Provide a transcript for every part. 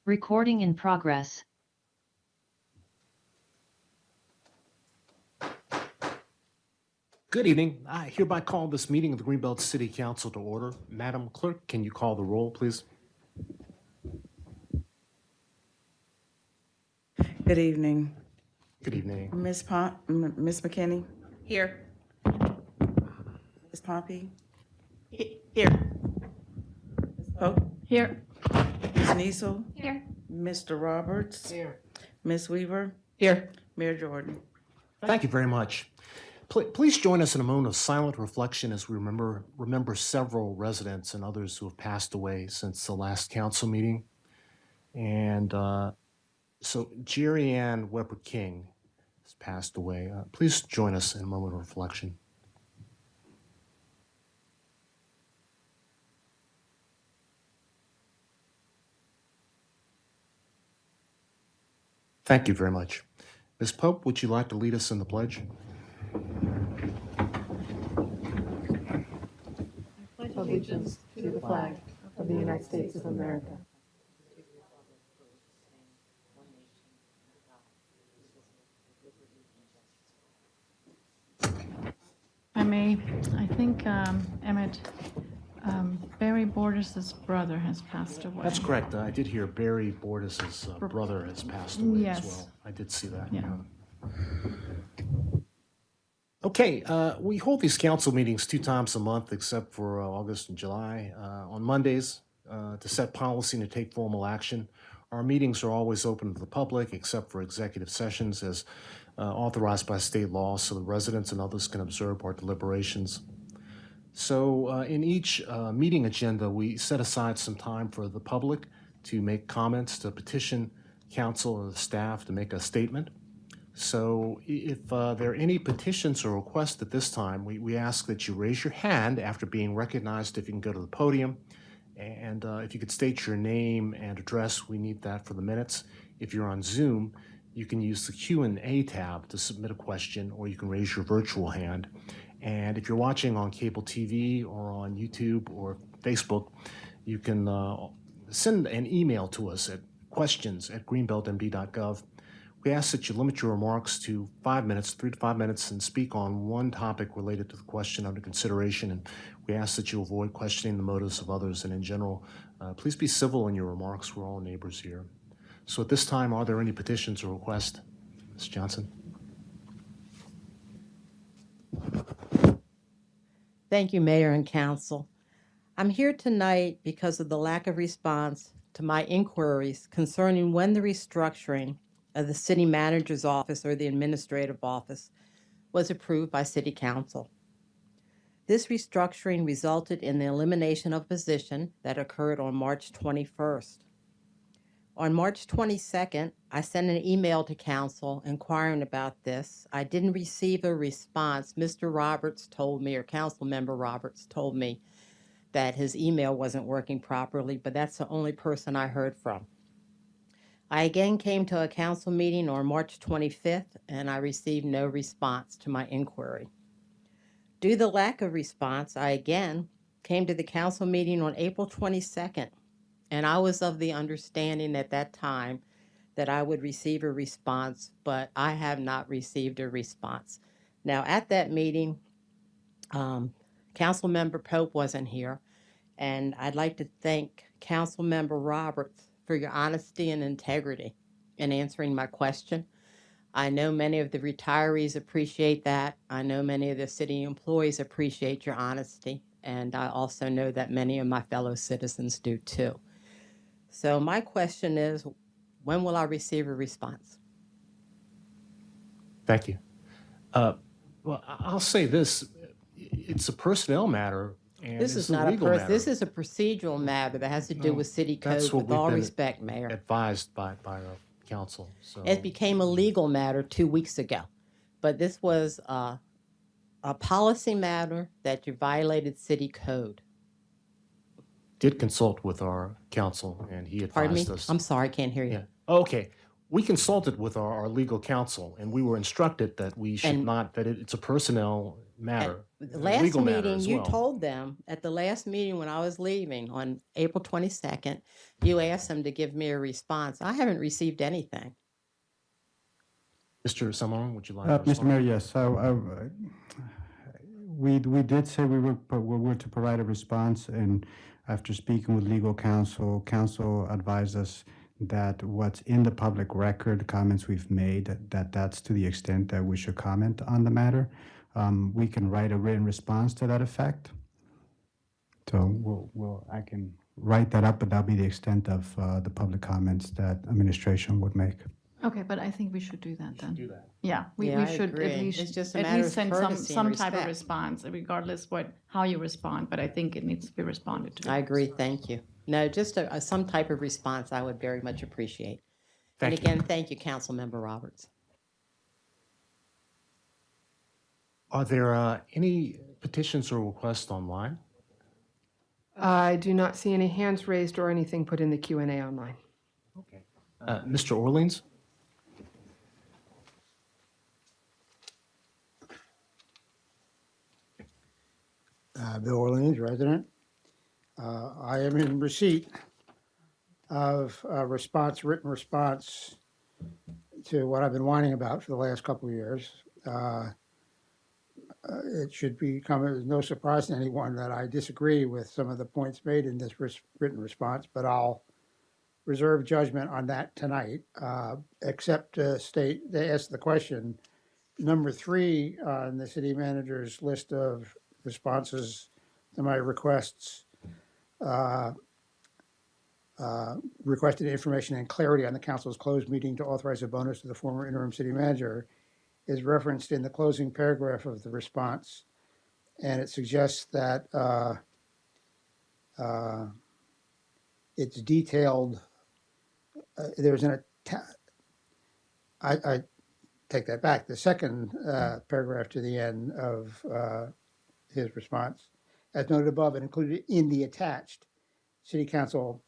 Recording in progress. Good evening. I hereby call this meeting of the Greenbelt City Council to order. Madam Clerk, can you call the roll, please? Good evening. Good evening. Ms. McKinney? Here. Ms. Poppy? Here. Ms. Pope? Here. Ms. Niesel? Here. Mr. Roberts? Here. Ms. Weaver? Here. Mayor Jordan? Thank you very much. Please join us in a moment of silent reflection as we remember several residents and others who have passed away since the last council meeting. And so Jerry Ann Weber King has passed away. Please join us in a moment of reflection. Thank you very much. Ms. Pope, would you like to lead us in the pledge? Allegiance to the flag of the United States of America. I think Emmett, Barry Borders' brother has passed away. That's correct. I did hear Barry Borders' brother has passed away Yes. as well. I did see that. Yeah. Okay, we hold these council meetings 2 times a month except for August and July. On Mondays, to set policy and to take formal action. Our meetings are always open to the public except for executive sessions as authorized by state law so the residents and others can observe our deliberations. So in each meeting agenda, we set aside some time for the public to make comments, to petition council or the staff to make a statement. So if there are any petitions or requests at this time, we ask that you raise your hand after being recognized if you can go to the podium. And if you could state your name and address, we need that for the minutes. If you're on Zoom, you can use the Q&A tab to submit a question, or you can raise your virtual hand. And if you're watching on cable TV or on YouTube or Facebook, you can send an email to us at questions@greenbeltmd.gov. We ask that you limit your remarks to 5 minutes, 3 to 5 minutes, and speak on one topic related to the question under consideration. And we ask that you avoid questioning the motives of others. And in general, please be civil in your remarks. We're all neighbors here. So at this time, are there any petitions or requests? Ms. Johnson. Thank you, Mayor and Council. I'm here tonight because of the lack of response to my inquiries concerning when the restructuring of the City Manager's Office or the Administrative Office was approved by City Council. This restructuring resulted in the elimination of a position that occurred on March 21st. On March 22nd, I sent an email to Council inquiring about this. I didn't receive a response. Mr. Roberts told me, or Councilmember Roberts told me, that his email wasn't working properly, but that's the only person I heard from. I again came to a council meeting on March 25th, and I received no response to my inquiry. Due to the lack of response, I again came to the council meeting on April 22nd, and I was of the understanding at that time that I would receive a response, but I have not received a response. Now, at that meeting, Councilmember Pope wasn't here, and I'd like to thank Councilmember Roberts for your honesty and integrity in answering my question. I know many of the retirees appreciate that. I know many of the city employees appreciate your honesty, and I also know that many of my fellow citizens do too. So my question is, when will I receive a response? Thank you. Well, I'll say this, it's a personnel matter. And This is not a this is a procedural matter that has to do with city code, with all respect, Mayor. Advised by our council. So It became a legal matter 2 weeks ago, but this was a policy matter that you violated city code. did consult with our council, and he Pardon me? advised us. I'm sorry, I can't hear you. Yeah. Okay. We consulted with our legal counsel, and we were instructed that we should And- not, that it's a personnel matter. The a last legal matter meeting, as you well. told them, at the last meeting when I was leaving on April 22nd, you asked them to give me a response. I haven't received anything. Mr. Summerlin, would you like to Mr. respond? Mayor, yes. So we did say we were to provide a response, and after speaking with legal counsel, counsel advised us that what's in the public record, comments we've made, that's to the extent that we should comment on the matter. We can write a written response to that effect. So I can write that up, but that'll be the extent of the public comments that administration would make. Okay, but I think we should do that then. Do that. Yeah, we Yeah, I should agree. at least, It's just a at matter least of send courtesy some and type of respect. response, regardless how you respond, but I think it needs to be responded to. I agree, thank you. No, just some type of response I would very much appreciate. And Thank you. again, thank you, Councilmember Roberts. Are there any petitions or requests online? I do not see any hands raised or anything put in the Q&A online. Okay. Mr. Orleans? Bill Orleans, resident. I am in receipt of a response, written response to what I've been whining about for the last couple of years. It should become no surprise to anyone that I disagree with some of the points made in this written response, but I'll reserve judgment on that tonight, except to state, they asked the question, number 3 on the city manager's list of responses to my requests, requested information and clarity on the council's closed meeting to authorize a bonus to the former interim city manager is referenced in the closing paragraph of the response. And it suggests that it's detailed. There's I take that back. The second paragraph to the end of his response, as noted above and included in the attached city council,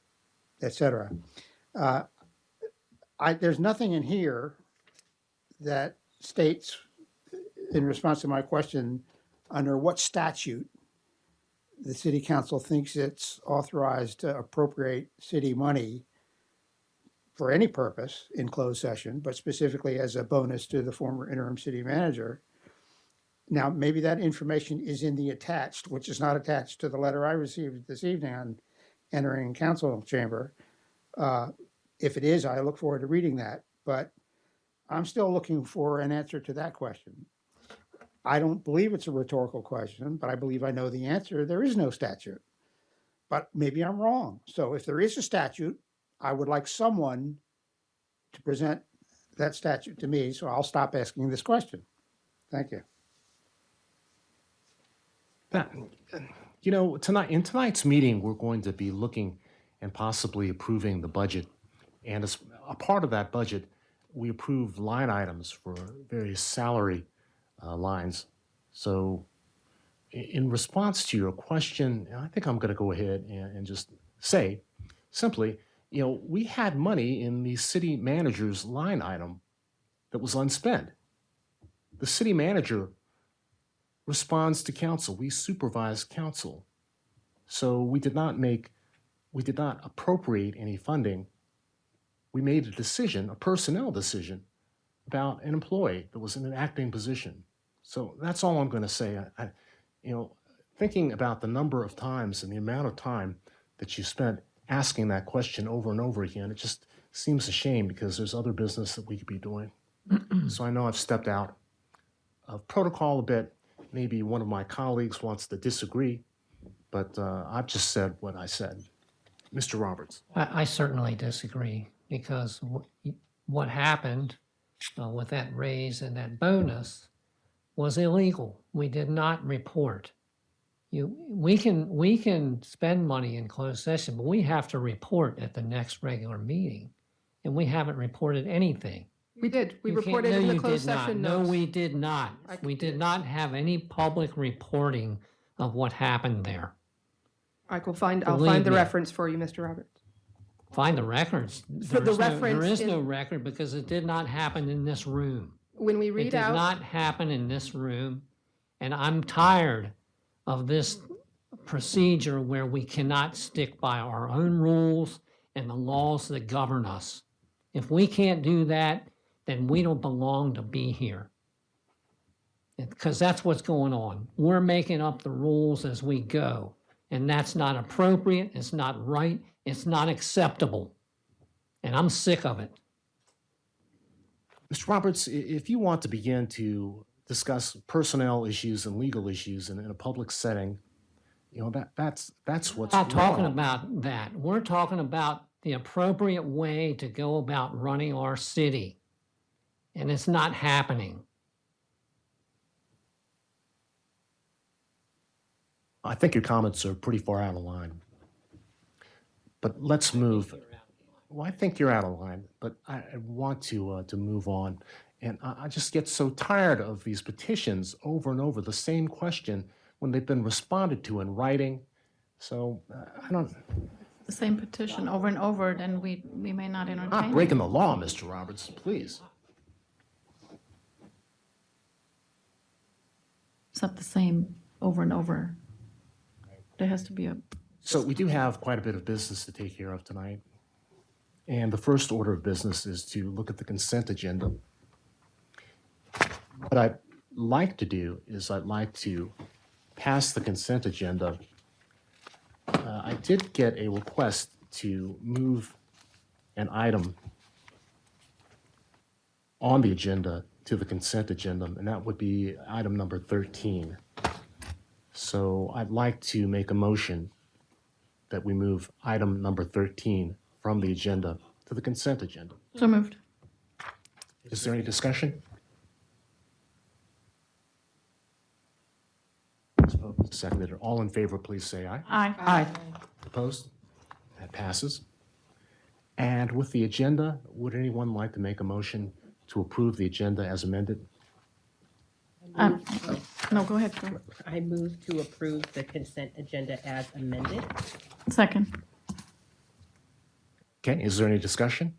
etc. There's nothing in here that states, in response to my question, under what statute the city council thinks it's authorized to appropriate city money for any purpose in closed session, but specifically as a bonus to the former interim city manager. Now, maybe that information is in the attached, which is not attached to the letter I received this evening on entering council chamber. If it is, I look forward to reading that, but I'm still looking for an answer to that question. I don't believe it's a rhetorical question, but I believe I know the answer. There is no statute, but maybe I'm wrong. So if there is a statute, I would like someone to present that statute to me, so I'll stop asking this question. Thank you. You know, in tonight's meeting, we're going to be looking and possibly approving the budget. And as a part of that budget, we approve line items for various salary lines. So in response to your question, I think I'm going to go ahead and just say simply, you know, we had money in the city manager's line item that was unspent. The city manager responds to council. We supervise council. So we did not appropriate any funding. We made a decision, a personnel decision, about an employee that was in an acting position. So that's all I'm going to say. You know, thinking about the number of times and the amount of time that you spent asking that question over and over again, it just seems a shame because there's other business that we could be doing. So I know I've stepped out of protocol a bit. Maybe one of my colleagues wants to disagree, but I've just said what I said. Mr. Roberts. I certainly disagree because what happened with that raise and that bonus was illegal. We did not report. We can spend money in closed session, but we have to report at the next regular meeting, and we haven't reported anything. We did. We You can't- reported no, in the you closed did not. session No, notes. we did not. We did not have any public reporting of what happened there. I'll find Believe the me. reference for you, Mr. Roberts. Find the records. For the There reference is in- no record because it did not happen in this room. When we It read did out, not happen in this room, And I'm tired of this procedure where we cannot stick by our own rules and the laws that govern us. If we can't do that, then we don't belong to be here. Because that's what's going on. We're making up the rules as we go. And that's not appropriate, it's not right, it's not acceptable. And I'm sick of it. Mr. Roberts, if you want to begin to discuss personnel issues and legal issues in a public setting, you know, that's what's We're not talking wrong. about that. We're talking about the appropriate way to go about running our city. And it's not happening. I think your comments are pretty far out of line. But let's move. Well, I think you're out of line, but I want to move on. And I just get so tired of these petitions over and over, the same question when they've been responded to in writing. So I don't, The same petition over and over, then we may not I'm not entertain it. breaking the law, Mr. Roberts, please. It's not the same over and over. There has to be a, So we do have quite a bit of business to take care of tonight. And the first order of business is to look at the consent agenda. What I'd like to do is I'd like to pass the consent agenda. I did get a request to move an item on the agenda to the consent agenda, and that would be item number 13. So I'd like to make a motion that we move item number 13 from the agenda to the consent agenda. so moved. Is there any discussion? Seconded. All in favor, please say aye. Aye. Opposed? That passes. And with the agenda, would anyone like to make a motion to approve the agenda as amended? No, go ahead. Go. I move to approve the consent agenda as amended. Second. Okay, is there any discussion?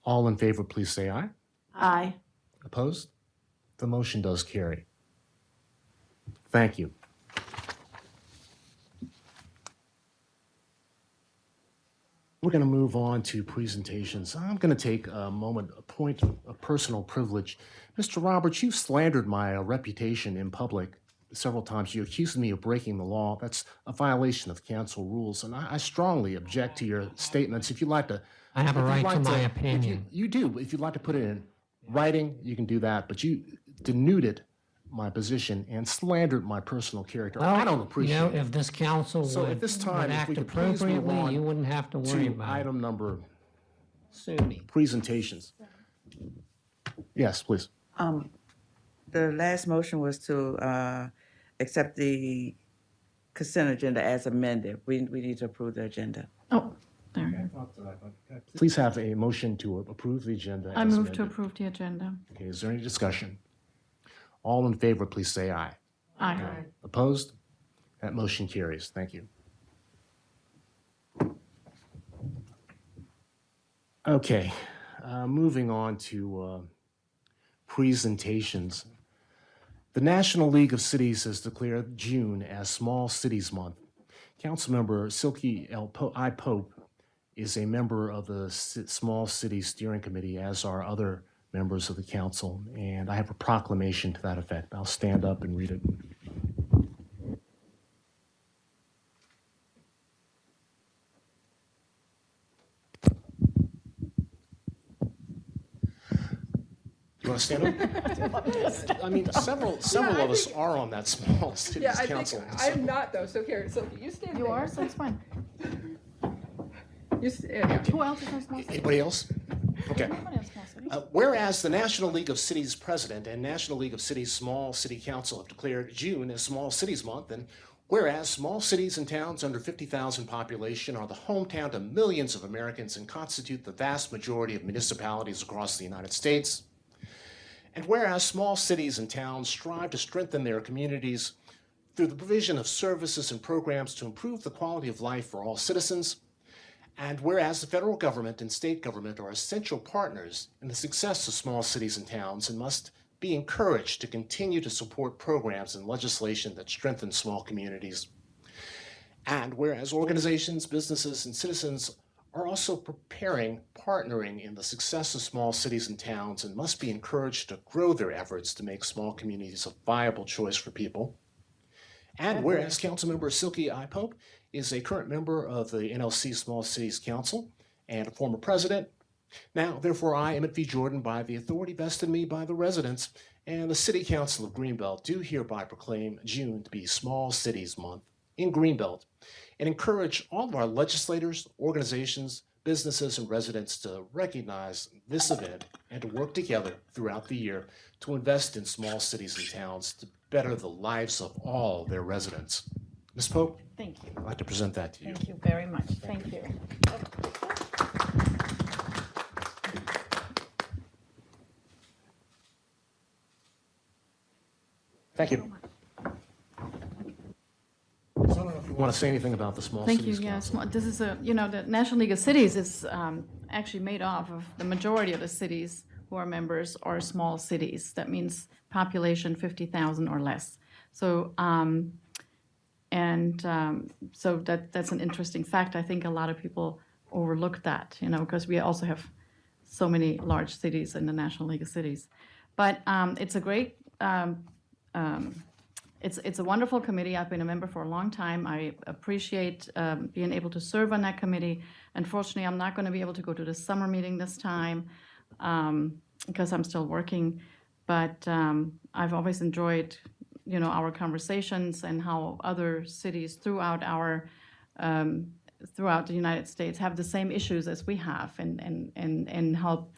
All in favor, please say aye. Aye. Opposed? The motion does carry. Thank you. We're going to move on to presentations. I'm going to take a moment, a point of personal privilege. Mr. Roberts, you've slandered my reputation in public several times. You accused me of breaking the law. That's a violation of council rules, and I strongly object to your statements. If you'd like to... I have a if you'd right like to my if opinion. You do. If you'd like to put it in writing, you can do that, but you denuded my position and slandered my personal character. I don't appreciate You know, it. if this council So at would this time, if act we could please move appropriately, on you wouldn't have to worry To about it. item number, Sue me. presentations. Yes, please. The last motion was to accept the consent agenda as amended. We need to approve the agenda. Oh, there. Please have a motion to approve the agenda I as move to amended. approve the agenda. Okay, is there any discussion? All in favor, please say aye. Aye. Opposed? That motion carries. Thank you. Okay, moving on to presentations. The National League of Cities has declared June as Small Cities Month. Councilmember Silky I. Pope is a member of the Small Cities Steering Committee, as are other members of the council, and I have a proclamation to that effect. I'll stand up and read it. You want to stand up? I mean, several of us are on that Small Cities Council. I'm not though, so here, so you stand You there. are, so it's fine. You stand. Who else is on small city? Anybody else? Okay. Nobody has small city. Whereas the National League of Cities President and National League of Cities Small City Council have declared June as Small Cities Month, and whereas small cities and towns under 50,000 population are the hometown to millions of Americans and constitute the vast majority of municipalities across the United States, and whereas small cities and towns strive to strengthen their communities through the provision of services and programs to improve the quality of life for all citizens, and whereas the federal government and state government are essential partners in the success of small cities and towns and must be encouraged to continue to support programs and legislation that strengthen small communities. And whereas organizations, businesses, and citizens are also partnering in the success of small cities and towns and must be encouraged to grow their efforts to make small communities a viable choice for people. And whereas Councilmember Silky I. Pope is a current member of the NLC Small Cities Council and a former president, now, therefore, I, Emmett V. Jordan, by the authority vested in me by the residents and the City Council of Greenbelt, do hereby proclaim June to be Small Cities Month in Greenbelt and encourage all of our legislators, organizations, businesses, and residents to recognize this event and to work together throughout the year to invest in small cities and towns to better the lives of all their residents. Ms. Pope, Thank you. I'd like to present that to you. Thank you very much. Thank you. Thank you. So I don't know if you want to say anything about the Small Thank you. Cities Yes, Council. this is the National League of Cities is actually made up of the majority of the cities who are members are small cities. That means population 50,000 or less. So, so that's an interesting fact. I think a lot of people overlook that, because we also have so many large cities in the National League of Cities. But it's a great. It's a wonderful committee. I've been a member for a long time. I appreciate being able to serve on that committee. Unfortunately, I'm not going to be able to go to the summer meeting this time because I'm still working. But I've always enjoyed, our conversations and how other cities throughout throughout the United States have the same issues as we have, and help,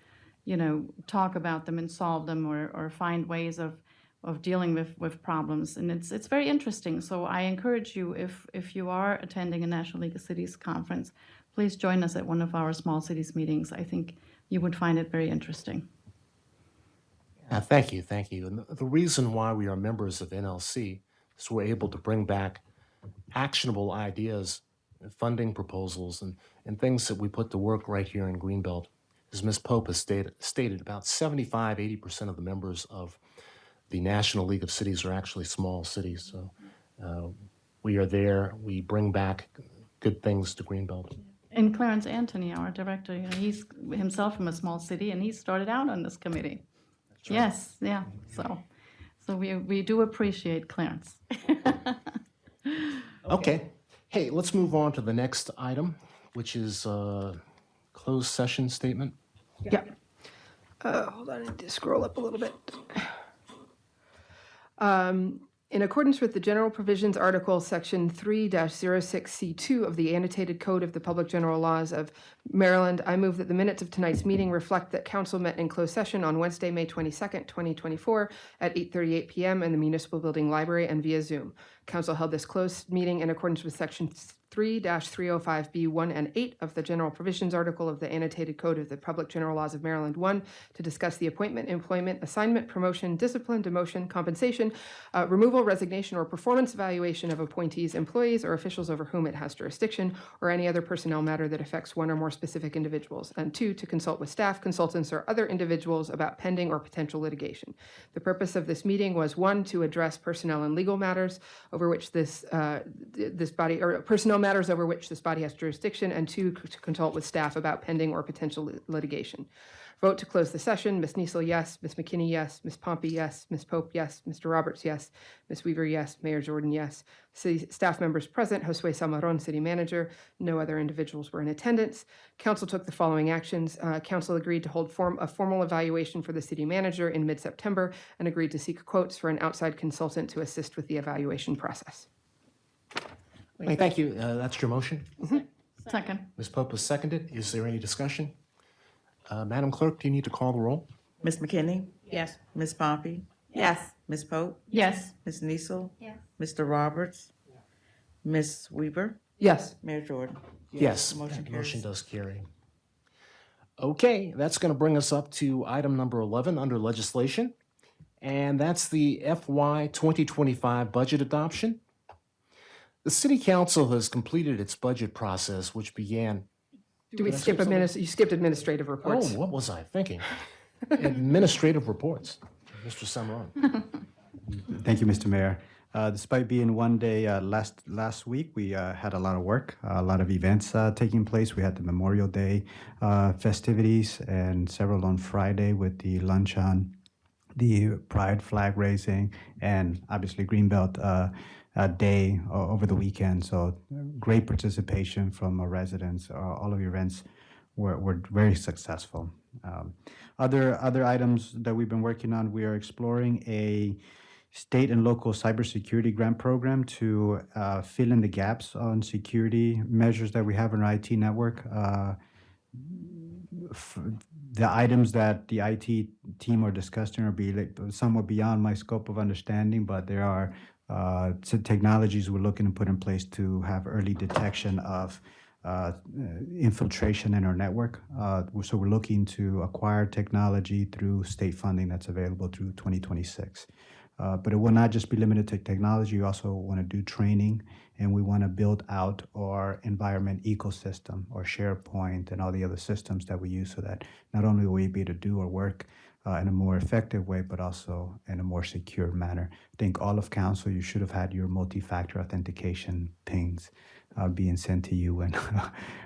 talk about them and solve them or find ways of dealing with problems. And it's very interesting. So I encourage you, if you are attending a National League of Cities conference, please join us at one of our small cities meetings. I think you would find it very interesting. Thank you. And the reason why we are members of NLC is we're able to bring back actionable ideas, funding proposals, and things that we put to work right here in Greenbelt. As Ms. Pope has stated, about 75-80% of the members of the National League of Cities are actually small cities. So we are there. We bring back good things to Greenbelt. And Clarence Anthony, our director, he's himself from a small city, and he started out on this committee. Right. Yes, yeah. So we do appreciate Clarence. Okay. Hey, let's move on to the next item, which is closed session statement. Yeah. Hold on, I need to scroll up a little bit. In accordance with the General Provisions Article, Section 3-06C2 of the Annotated Code of the Public General Laws of Maryland, I move that the minutes of tonight's meeting reflect that council met in closed session on Wednesday, May 22nd, 2024 at 8:38 p.m. in the Municipal Building Library and via Zoom. Council held this closed meeting in accordance with Section 3-305B1 and 8 of the General Provisions Article of the Annotated Code of the Public General Laws of Maryland 1 to discuss the appointment, employment, assignment, promotion, discipline, demotion, compensation, removal, resignation, or performance evaluation of appointees, employees, or officials over whom it has jurisdiction, or any other personnel matter that affects one or more specific individuals, and 2, to consult with staff, consultants, or other individuals about pending or potential litigation. The purpose of this meeting was 1, to address personnel and legal matters over which this body, or personnel matters over which this body has jurisdiction, and 2, to consult with staff about pending or potential litigation. Vote to close the session. Ms. Niesel, yes. Ms. McKinney, yes. Ms. Pompey, yes. Ms. Pope, yes. Mr. Roberts, yes. Ms. Weaver, yes. Mayor Jordan, yes. City staff members present: Josue Salmaron, City Manager. No other individuals were in attendance. Council took the following actions. Council agreed to hold a formal evaluation for the City Manager in mid-September and agreed to seek quotes for an outside consultant to assist with the evaluation process. Thank you. That's your motion. Second. Ms. Pope has seconded. Is there any discussion? Madam Clerk, do you need to call the roll? Ms. McKinney? Yes. Ms. Pompey? Yes. Ms. Pope? Yes. Ms. Niesel? Yes. Mr. Roberts? Ms. Weaver? Yes. Mayor Jordan? Yes, Motion that motion carries. does carry. Okay, that's going to bring us up to item number 11 under legislation, and that's the FY 2025 budget adoption. The City Council has completed its budget process, which began. Do we skip you skipped administrative reports. Oh, what was I thinking? Administrative reports. Mr. Summerall. Thank you, Mr. Mayor. Despite being one day last week, we had a lot of work, a lot of events taking place. We had the Memorial Day festivities and several on Friday with the luncheon, the Pride flag raising, and obviously Greenbelt Day over the weekend. So great participation from our residents. All of your events were very successful. Other items that we've been working on, we are exploring a state and local cybersecurity grant program to fill in the gaps on security measures that we have in our IT network. The items that the IT team are discussing are somewhat beyond my scope of understanding, but there are some technologies we're looking to put in place to have early detection of infiltration in our network. So we're looking to acquire technology through state funding that's available through 2026. But it will not just be limited to technology. We also want to do training, and we want to build out our environment ecosystem, or SharePoint, and all the other systems that we use, so that not only will we be able to do our work in a more effective way, but also in a more secure manner. I think all of council, you should have had your multi-factor authentication pings being sent to you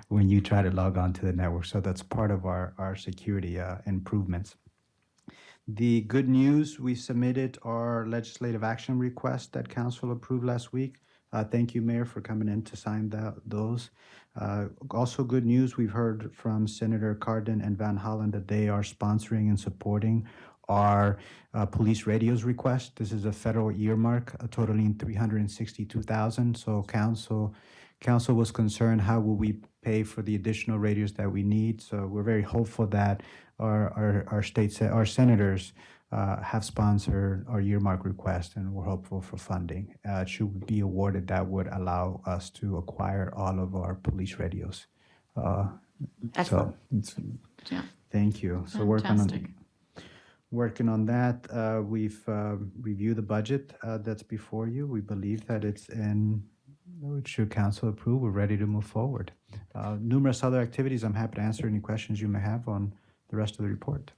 when you try to log on to the network. So that's part of our security improvements. The good news, we submitted our legislative action request that council approved last week. Thank you, Mayor, for coming in to sign those. Also good news, we've heard from Senator Cardin and Van Hollen that they are sponsoring and supporting our police radios request. This is a federal earmark totaling $362,000. So council was concerned, how will we pay for the additional radios that we need? So we're very hopeful that our senators have sponsored our earmark request, and we're hopeful for funding. Should we be awarded, that would allow us to acquire all of our police radios. Excellent. Yeah. Thank you. So Fantastic. working on that. We've reviewed the budget that's before you. We believe that it's should council approve, we're ready to move forward. Numerous other activities. I'm happy to answer any questions you may have on the rest of the report.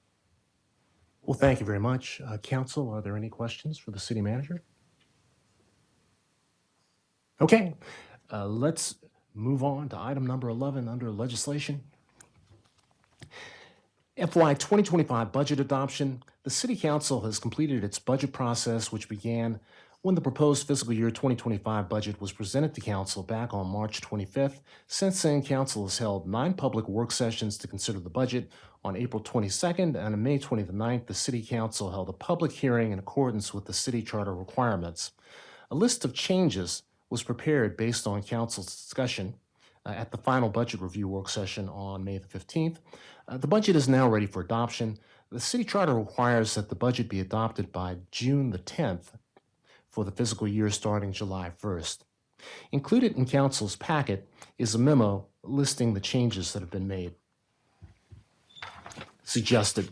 Well, thank you very much. Council, are there any questions for the city manager? Okay, let's move on to item number 11 under legislation. FY 2025 budget adoption. The City Council has completed its budget process, which began when the proposed fiscal year 2025 budget was presented to Council back on March 25th. Since then, Council has held 9 public work sessions to consider the budget. On April 22nd and on May 29th, the City Council held a public hearing in accordance with the City Charter requirements. A list of changes was prepared based on Council's discussion at the final budget review work session on May the 15th. The budget is now ready for adoption. The City Charter requires that the budget be adopted by June the 10th for the fiscal year starting July 1st. Included in Council's packet is a memo listing the changes that have been made. Suggested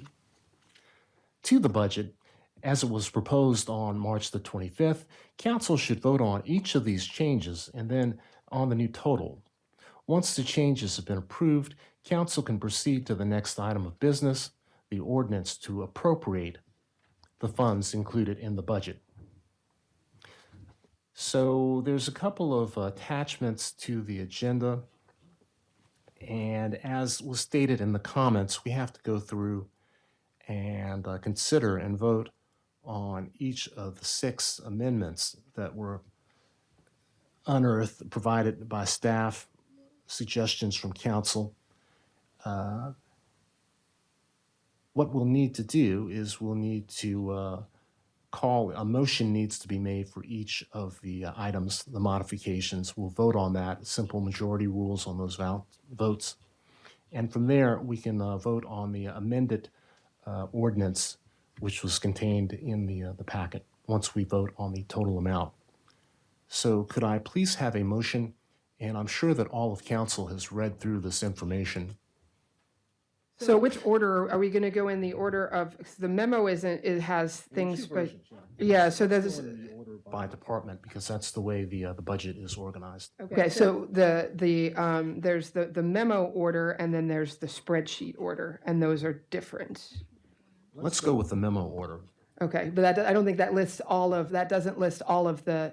to the budget, as it was proposed on March the 25th, Council should vote on each of these changes and then on the new total. Once the changes have been approved, Council can proceed to the next item of business, the ordinance to appropriate the funds included in the budget. So there's a couple of attachments to the agenda. And as was stated in the comments, we have to go through and consider and vote on each of the 6 amendments that were unearthed, provided by staff, suggestions from council. What we'll need to do is we'll need to a motion needs to be made for each of the items, the modifications. We'll vote on that, simple majority rules on those votes. And from there, we can vote on the amended ordinance, which was contained in the packet, once we vote on the total amount. So could I please have a motion? And I'm sure that all of council has read through this information. So which order, are we going to go in the order of, the memo it has things, but, yeah, so there's, By department, because that's the way the budget is organized. okay, so there's the memo order, and then there's the spreadsheet order, and those are different. Let's go with the memo order. Okay, but that, I don't think that lists all of, that doesn't list all of the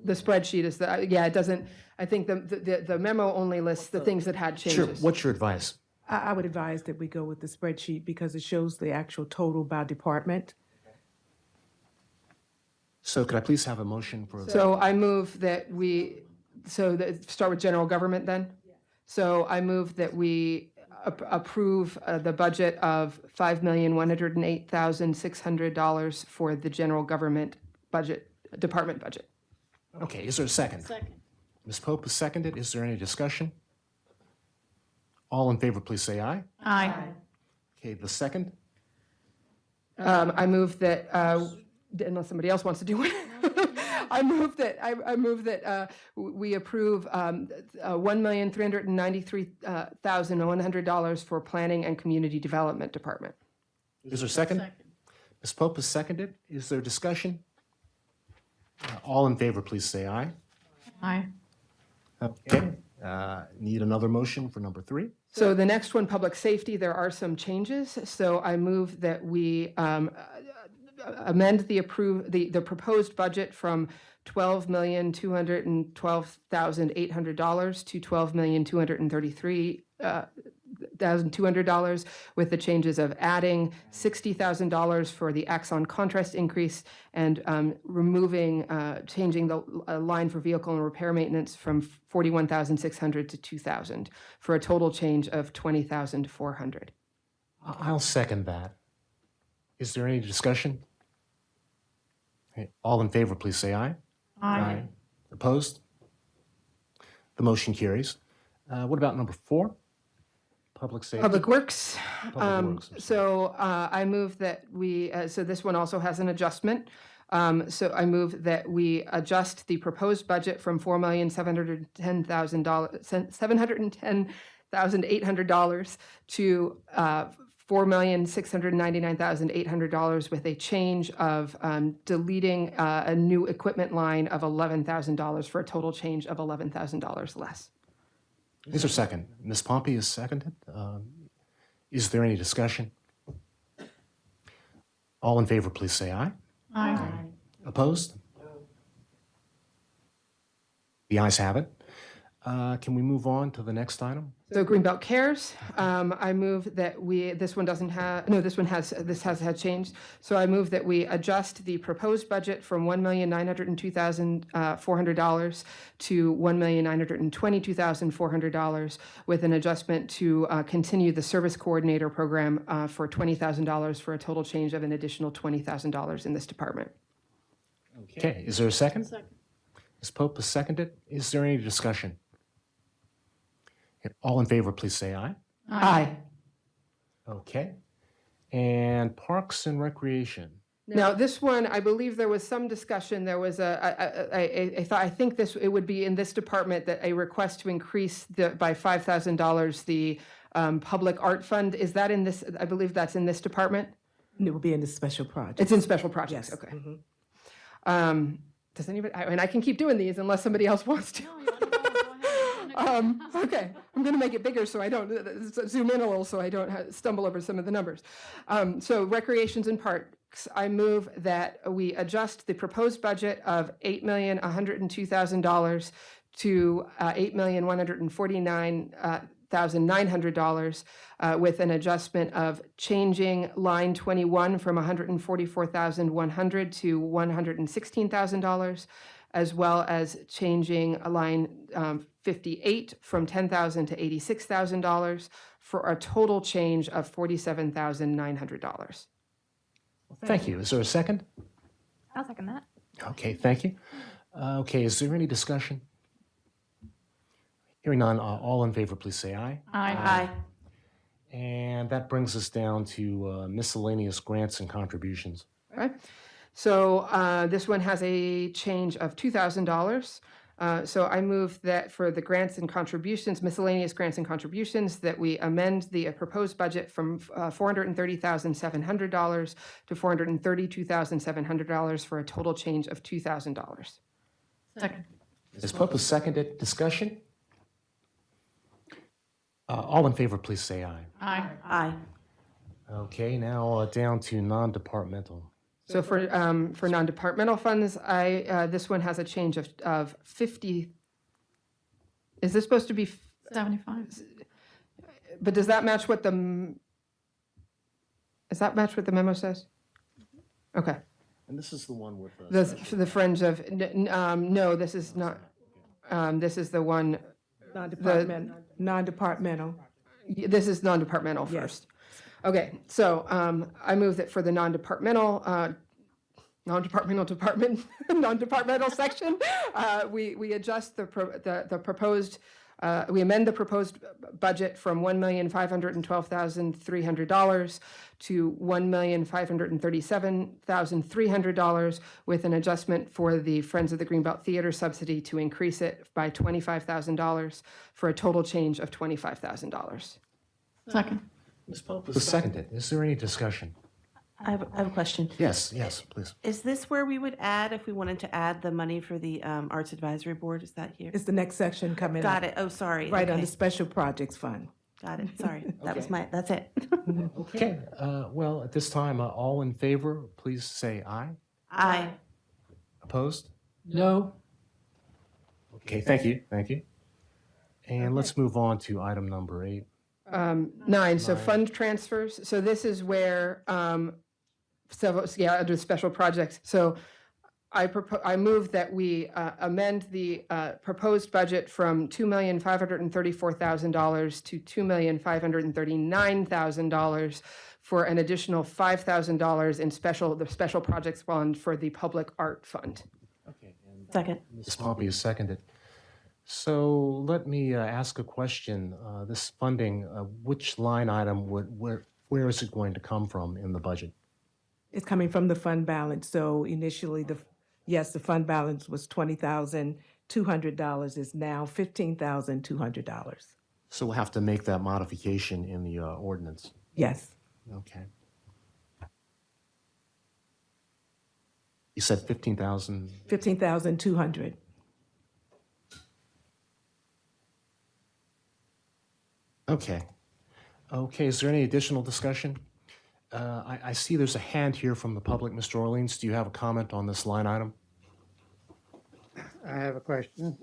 spreadsheet is the, yeah, it doesn't, I think the memo only lists the things that had Sure. changes. What's your advice? I would advise that we go with the spreadsheet because it shows the actual total by department. So could I please have a motion for? So I move that we, start with general government then? So I move that we approve the budget of $5,108,600 for the general government budget, department budget. Okay, is there a second? Second. Ms. Pope has seconded. Is there any discussion? All in favor, please say aye. Aye. Okay, the second? I move that, unless somebody else wants to do it, I move that we approve $1,393,100 for planning and community development department. Is there a second? Ms. Pope has seconded. Is there discussion? All in favor, please say aye. Aye. Okay, need another motion for number 3? So the next one, public safety, there are some changes. So I move that we amend the proposed budget from $12,212,800 to $12,233,200 with the changes of adding $60,000 for the Axon contrast increase and changing the line for vehicle and repair maintenance from $41,600 to $2,000 for a total change of $20,400. I'll second that. Is there any discussion? Okay, all in favor, please say aye. Aye. Opposed? The motion carries. What about number 4? Public safety. Public Works. Public Works, I'm So I move that we, so this one also has an adjustment. So I move that we adjust the proposed budget from $4,710,800 to $4,699,800 with a change of deleting a new equipment line of $11,000 for a total change of $11,000 less. Is there a second? Ms. Pompey is seconded. Is there any discussion? All in favor, please say aye. Aye. Opposed? The ayes have it. Can we move on to the next item? So Greenbelt Cares, I move that this has had changed. So I move that we adjust the proposed budget from $1,902,400 to $1,922,400 with an adjustment to continue the service coordinator program for $20,000 for a total change of an additional $20,000 in this department. Okay, is there a second? Second. Ms. Pope has seconded. Is there any discussion? All in favor, please say aye. Aye. Okay. And Parks and Recreation. Now, this one, I believe there was some discussion, there was I think it would be in this department that a request to increase by $5,000 the public art fund. Is that in this, I believe that's in this department? And it will be in the special project. It's in special projects, Yes. okay. Mhm. Does anybody, I mean, I can keep doing these unless somebody else wants to. Okay, I'm going to make it bigger so I don't zoom in a little so I don't stumble over some of the numbers. So recreations and parks, I move that we adjust the proposed budget of $8,102,000 to $8,149,900 with an adjustment of changing line 21 from $144,100 to $116,000, as well as changing a line 58 from $10,000 to $86,000 for a total change of $47,900. Thank you. Is there a second? I'll second that. Okay, thank you. Okay, is there any discussion? Hearing none, all in favor, please say aye. Aye. And that brings us down to miscellaneous grants and contributions. Right? So this one has a change of $2,000. So I move that for the grants and contributions, miscellaneous grants and contributions, that we amend the proposed budget from $430,700 to $432,700 for a total change of $2,000. Second. Ms. Pope has seconded. Discussion? All in favor, please say aye. Aye. Aye. Okay, now down to non-departmental. So for non-departmental funds, this one has a change of 50. Is this supposed to be, 75. but does that match what the memo says? Okay. And this is the one with For the Friends of, no, this is not, this is the one, Non-departmental. this is non-departmental Yes. first. Okay, so I move that for the non-departmental section, we adjust the proposed, we amend the proposed budget from $1,512,300 to $1,537,300 with an adjustment for the Friends of the Greenbelt Theater subsidy to increase it by $25,000 for a total change of $25,000. Second. Ms. Pope is seconded. Is there any discussion? I have a question. Yes, please. Is this where we would add, if we wanted to add the money for the Arts Advisory Board? Is that here? It's the next section coming up. Got it. Oh, sorry. Right Okay. under Special Projects Fund. Got it. Sorry. That's it. Okay, well, at this time, all in favor, please say aye. Aye. Opposed? No, Okay, thank you. And let's move on to item number 8. 9, so fund transfers. So this is where, under special projects. So I move that we amend the proposed budget from $2,534,000 to $2,539,000 for an additional $5,000 in the special projects fund for the Public Art Fund. Okay, and Second. Ms. Poppy is seconded. So let me ask a question. This funding, which line item where is it going to come from in the budget? It's coming from the fund balance. So initially, the fund balance was $20,200. Is now $15,200. So we'll have to make that modification in the ordinance. Yes. Okay. You said 15,000. 15,200. Okay. Okay, is there any additional discussion? I see there's a hand here from the public. Mr. Orleans, do you have a comment on this line item? I have a question.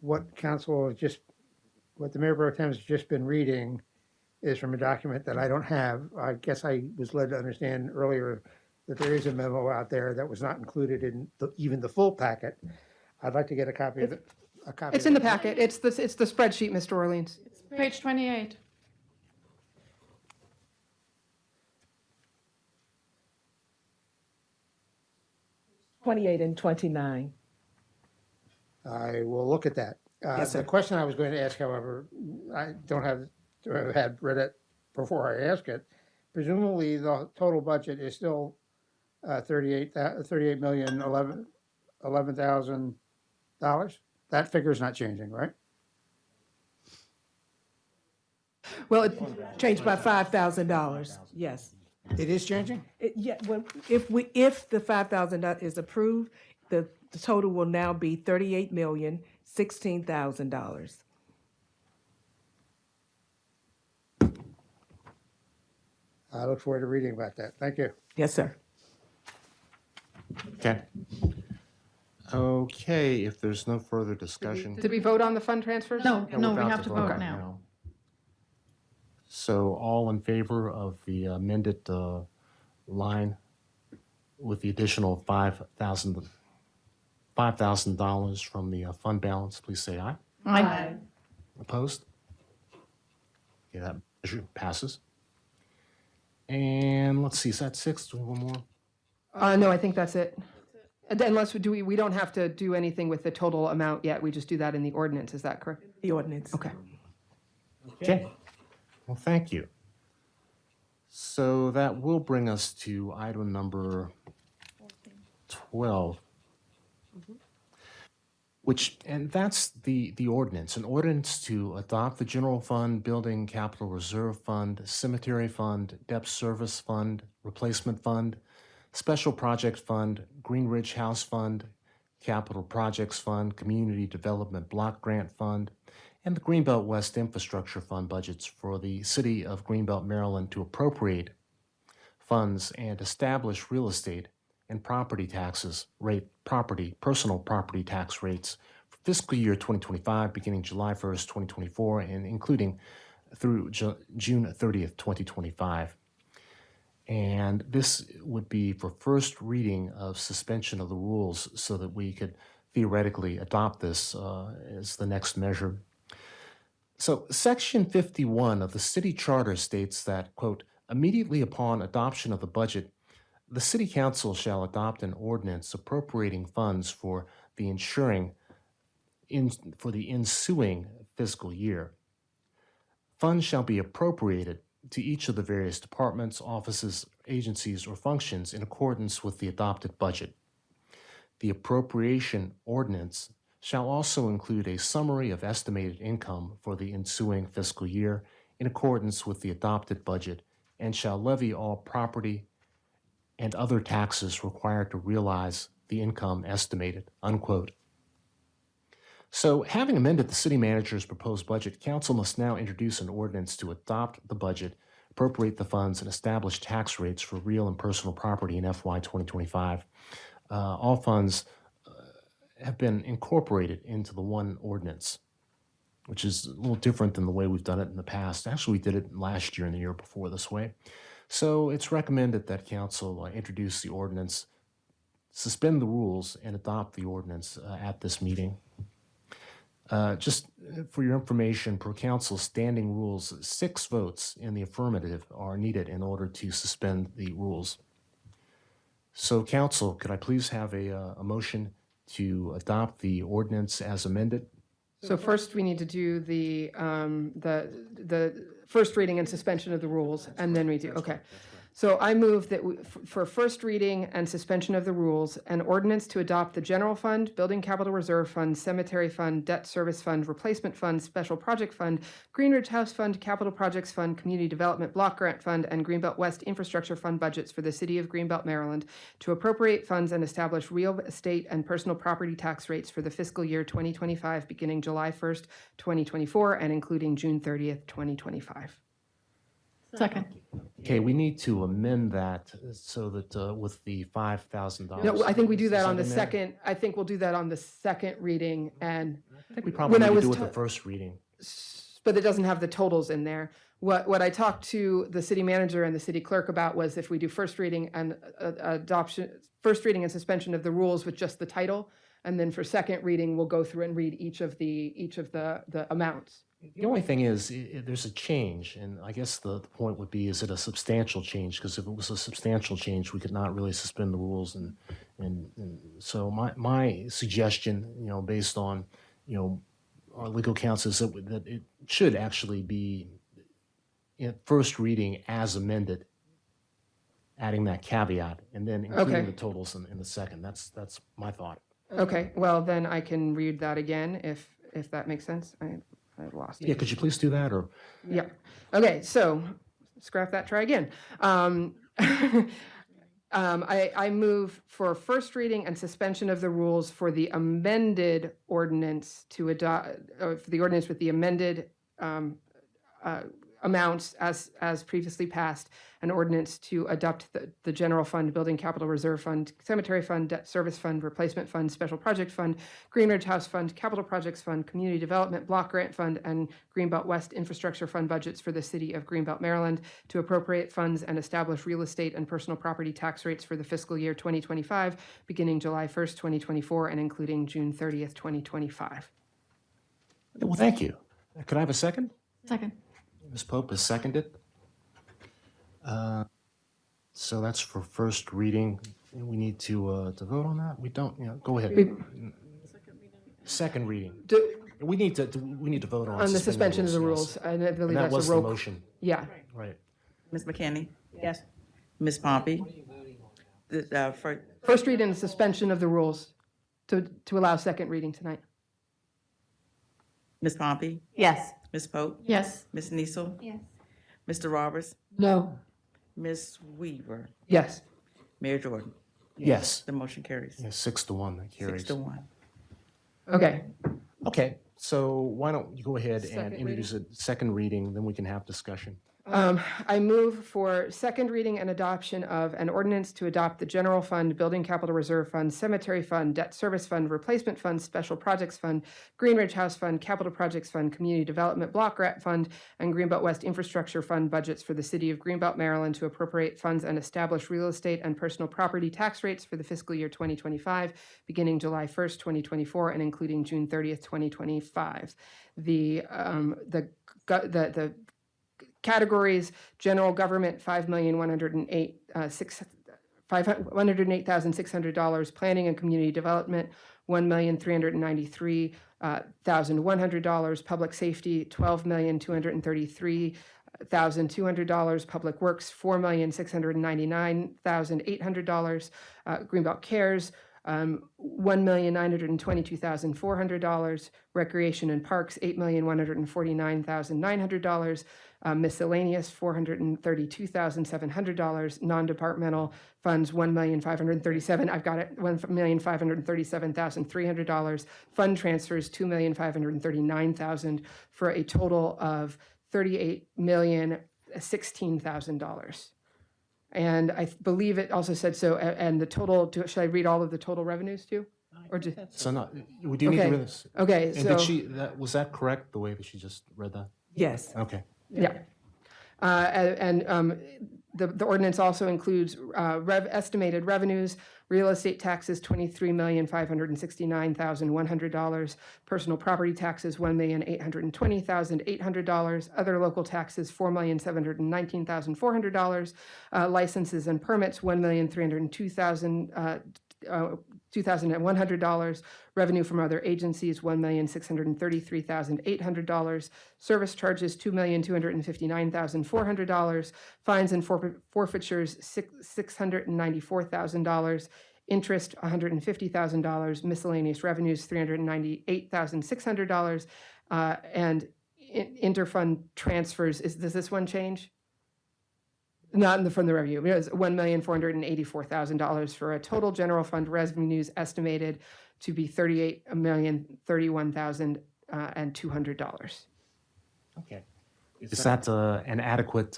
What the Mayor Pro Tem has just been reading is from a document that I don't have. I guess I was led to understand earlier that there is a memo out there that was not included in even the full packet. I'd like to get a copy of it. It's in the packet. It's the spreadsheet, Mr. Orleans. Page 28. $28 and $29. I will look at that. Yes, sir. The question I was going to ask, however, I don't have to have had read it before I ask it. Presumably, the total budget is still $38,011,000. That figure is not changing, right? Well, it changed by $5,000. Yes. It is changing? Well, if the $5,000 is approved, the total will now be $38,016,000. I look forward to reading about that. Thank you. Yes, sir. Okay. Okay, if there's no further discussion. Did we vote on the fund transfers? No, Yeah, no, we're we about have to vote now. So all in favor of the amended line with the additional $5,000 from the fund balance, please say aye. Aye. Opposed? Okay, that measure passes. And let's see, is that 6? Do we have one more? No, I think that's it. Unless we don't have to do anything with the total amount yet. We just do that in the ordinance. Is that correct? The ordinance. Okay. Okay. Well, thank you. So that will bring us to item number 12. And that's the ordinance, an ordinance to adopt the general fund, building capital reserve fund, cemetery fund, debt service fund, replacement fund, special project fund, Green Ridge House Fund, capital projects fund, community development block grant fund, and the Greenbelt West Infrastructure Fund budgets for the city of Greenbelt, Maryland to appropriate funds and establish real estate and property taxes personal property tax rates for fiscal year 2025, beginning July 1st, 2024, and including through June 30th, 2025. And this would be for first reading of suspension of the rules so that we could theoretically adopt this as the next measure. So Section 51 of the city charter states that, quote, immediately upon adoption of the budget, the city council shall adopt an ordinance appropriating funds for the ensuing fiscal year. Funds shall be appropriated to each of the various departments, offices, agencies, or functions in accordance with the adopted budget. The appropriation ordinance shall also include a summary of estimated income for the ensuing fiscal year in accordance with the adopted budget, and shall levy all property and other taxes required to realize the income estimated, unquote. So, having amended the city manager's proposed budget, council must now introduce an ordinance to adopt the budget, appropriate the funds, and establish tax rates for real and personal property in FY 2025. All funds have been incorporated into the one ordinance, which is a little different than the way we've done it in the past. Actually, we did it last year and the year before this way. So it's recommended that council introduce the ordinance, suspend the rules, and adopt the ordinance at this meeting. Just for your information, per council standing rules, 6 votes in the affirmative are needed in order to suspend the rules. So council, could I please have a motion to adopt the ordinance as amended? So first, we need to do the first reading and suspension of the rules, and then we do, okay. So I move that for first reading and suspension of the rules, an ordinance to adopt the general fund, building capital reserve fund, cemetery fund, debt service fund, replacement fund, special project fund, Greenridge House Fund, capital projects fund, community development block grant fund, and Greenbelt West infrastructure fund budgets for the city of Greenbelt, Maryland, to appropriate funds and establish real estate and personal property tax rates for the fiscal year 2025, beginning July 1st, 2024, and including June 30th, 2025. Second. Okay, we need to amend that so that with the $5,000. No, I think we do that on the Is in there? second, I think we'll do that on the second reading, and I think we probably when I need to was do it the ta- first reading. but it doesn't have the totals in there. What I talked to the city manager and the city clerk about was if we do first reading and first reading and suspension of the rules with just the title, and then for second reading, we'll go through and read each of the amounts. The only thing is, there's a change, and I guess the point would be, is it a substantial change? Because if it was a substantial change, we could not really suspend the rules. And so my suggestion, based on, our legal counsel, is that it should actually be in first reading as amended, adding that caveat, and then including Okay. the totals in the second. That's my thought. Okay, well, then I can read that again if that makes sense. I lost it. Yeah, could you please do that, or? Yeah. Okay, so scrap that, try again. I move for first reading and suspension of the rules for the amended ordinance to adopt, for the ordinance with the amended amounts as previously passed, an ordinance to adopt the general fund, building capital reserve fund, cemetery fund, debt service fund, replacement fund, special project fund, Greenridge House Fund, capital projects fund, community development block grant fund, and Greenbelt West infrastructure fund budgets for the city of Greenbelt, Maryland, to appropriate funds and establish real estate and personal property tax rates for the fiscal year 2025, beginning July 1st, 2024, and including June 30th, 2025. Well, thank you. Could I have a second? Second. Ms. Pope has seconded. So that's for first reading. We need to vote on that? We don't, go ahead. Second reading. We need to vote on. On the suspending suspension of the yes. rules, and I And believe that that's was a the roll. motion, Yeah, right. Ms. McKinney? Yes. Ms. Pompey? first read and suspension of the rules to allow second reading tonight. Ms. Pompey? Yes. Ms. Pope? Yes. Ms. Niesel? Yes. Mr. Roberts? No. Ms. Weaver? Yes. Mayor Jordan? Yes. The motion carries. Yeah, 6-1, that carries. 6-1. Okay. Okay, so why don't you go ahead Second and introduce a second reading, then we can have discussion. I move for second reading and adoption of an ordinance to adopt the general fund, building capital reserve fund, cemetery fund, debt service fund, replacement fund, special projects fund, Green Ridge House Fund, capital projects fund, community development block grant fund, and Greenbelt West infrastructure fund budgets for the city of Greenbelt, Maryland, to appropriate funds and establish real estate and personal property tax rates for the fiscal year 2025, beginning July 1st, 2024, and including June 30th, 2025. The categories: general government, $508,600. Planning and community development, $1,393,100. Public safety, $12,233,200. Public works, $4,699,800. Greenbelt cares, $1,922,400. Recreation and parks, $8,149,900. Miscellaneous, $432,700. Non-departmental funds, $1,537,000. I've got it. $1,537,300. Fund transfers, $2,539,000, for a total of $38,016,000. And I believe it also said so. And the total. Should I read all of the total revenues too, or just? So no, we do need to Okay. read this. Okay. And So did she, was that correct, the way that she just read that? Yes. Okay. yeah. The ordinance also includes estimated revenues: real estate taxes, $23,569,100; personal property taxes, $1,820,800; other local taxes, $4,719,400; licenses and permits, $2,100; revenue from other agencies, $1,633,800; service charges, $2,259,400; fines and forfeitures, $694,000; interest, $150,000; miscellaneous revenues, $398,600; and interfund transfers. Does this one change? Not from the revenue. It was $1,484,000, for a total general fund revenues estimated to be $38,031,200. Okay. Is that an adequate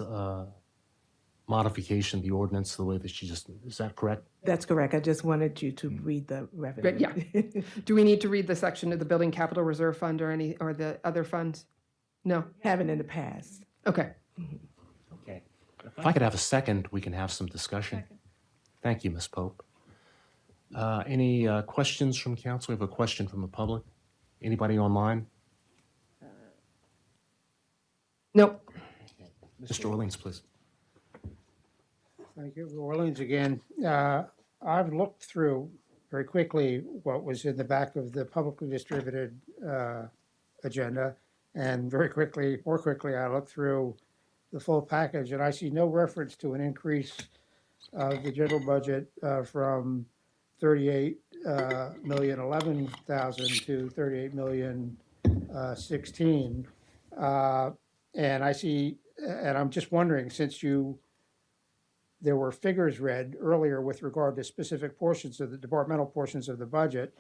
modification of the ordinance, the way that she just, is that correct? That's correct. I just wanted you to read the revenue. But yeah. Do we need to read the section of the Building Capital Reserve Fund or the other funds? No? Haven't in the past. Okay. Okay. If I could have a second, we can have some discussion. Thank you, Ms. Pope. Any questions from council? We have a question from the public. Anybody online? Nope. Mr. Orleans, please. Thank you. Orleans again. I've looked through very quickly what was in the back of the publicly distributed agenda, and very quickly, more quickly, I looked through the full package, and I see no reference to an increase of the general budget from $38,011,000 to $38,016,000. And I see, and I'm just wondering, since there were figures read earlier with regard to specific portions of the departmental portions of the budget,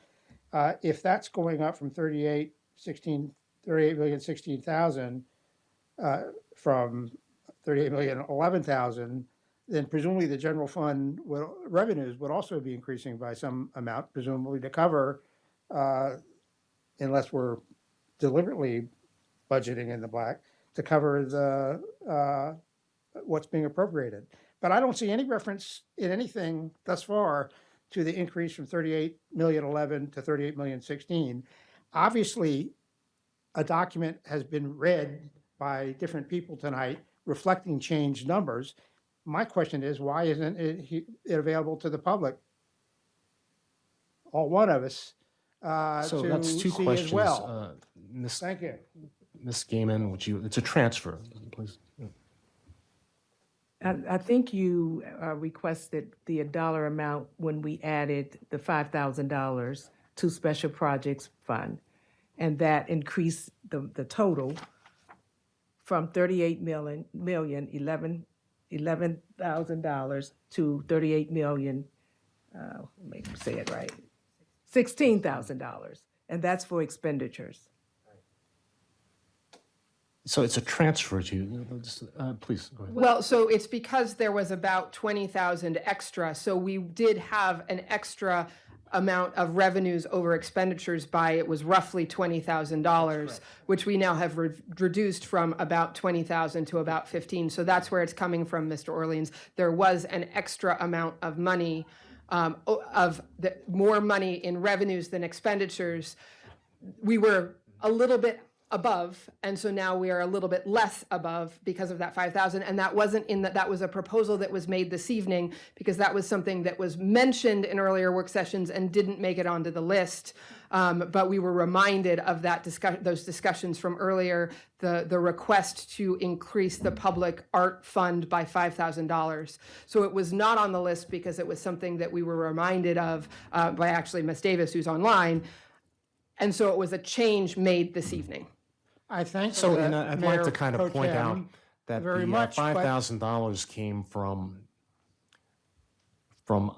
if that's going up from $38,016,000 from $38,011,000, then presumably the general fund revenues would also be increasing by some amount, presumably to cover, unless we're deliberately budgeting in the black, to cover the what's being appropriated. But I don't see any reference in anything thus far to the increase from $38,011,000 to $38,016,000. Obviously, a document has been read by different people tonight reflecting changed numbers. My question is, why isn't it available to the public, all one of us, So to that's two see questions. as well? Ms. Thank you. Ms. Gaiman, it's a transfer, please. I think you requested the dollar amount when we added the $5,000 to Special Projects Fund, and that increased the total from $38,011,000 to $38,000,000. Make me say it right. $16,000, and that's for expenditures. So it's a transfer to, please, go ahead. Well, so it's because there was about 20,000 extra, so we did have an extra amount of revenues over expenditures by, it was roughly $20,000, which we now have reduced from about 20,000 to about 15. So that's where it's coming from, Mr. Orleans. There was an extra amount of money, more money in revenues than expenditures. We were a little bit above, and so now we are a little bit less above because of that 5,000. And that wasn't in that was a proposal that was made this evening, because that was something that was mentioned in earlier work sessions and didn't make it onto the list. But we were reminded of those discussions from earlier, the request to increase the public art fund by $5,000. So it was not on the list because it was something that we were reminded of by actually Ms. Davis, who's online. And so it was a change made this evening. I think So, that, and I'd like to Mayor kind Pro of point out Tem, that very the much, but- $5,000 came from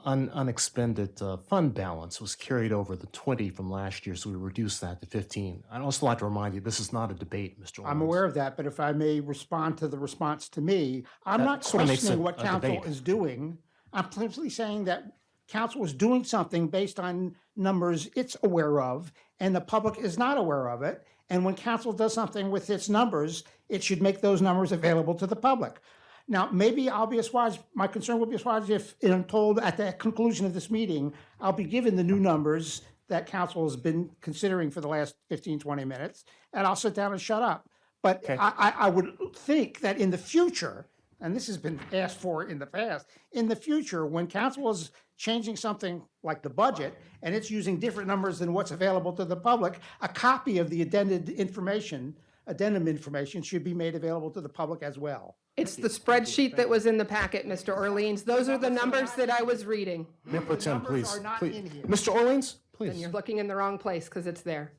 unexpended fund balance, was carried over the 20 from last year, so we reduced that to 15. I'd also like to remind you, this is not a debate, Mr. I'm Owens. aware of that, but if I may respond to the response to me, I'm That not sort of makes questioning it what a council debate. is doing. I'm simply saying that council is doing something based on numbers it's aware of, and the public is not aware of it. And when council does something with its numbers, it should make those numbers available to the public. Now, maybe I'll be assuaged, my concern will be assuaged if I'm told at the conclusion of this meeting, I'll be given the new numbers that council has been considering for the last 15, 20 minutes, and I'll sit down and shut up. But Okay. I would think that in the future, and this has been asked for in the past, in the future, when council is changing something like the budget, and it's using different numbers than what's available to the public, a copy of the addendum information should be made available to the public as well. It's the spreadsheet that was in the packet, Mr. Orleans. Those are the numbers that I was reading. Mayor Pro Tem, numbers please, are not please. in here. Mr. Orleans, And please. you're looking in the wrong place because it's there.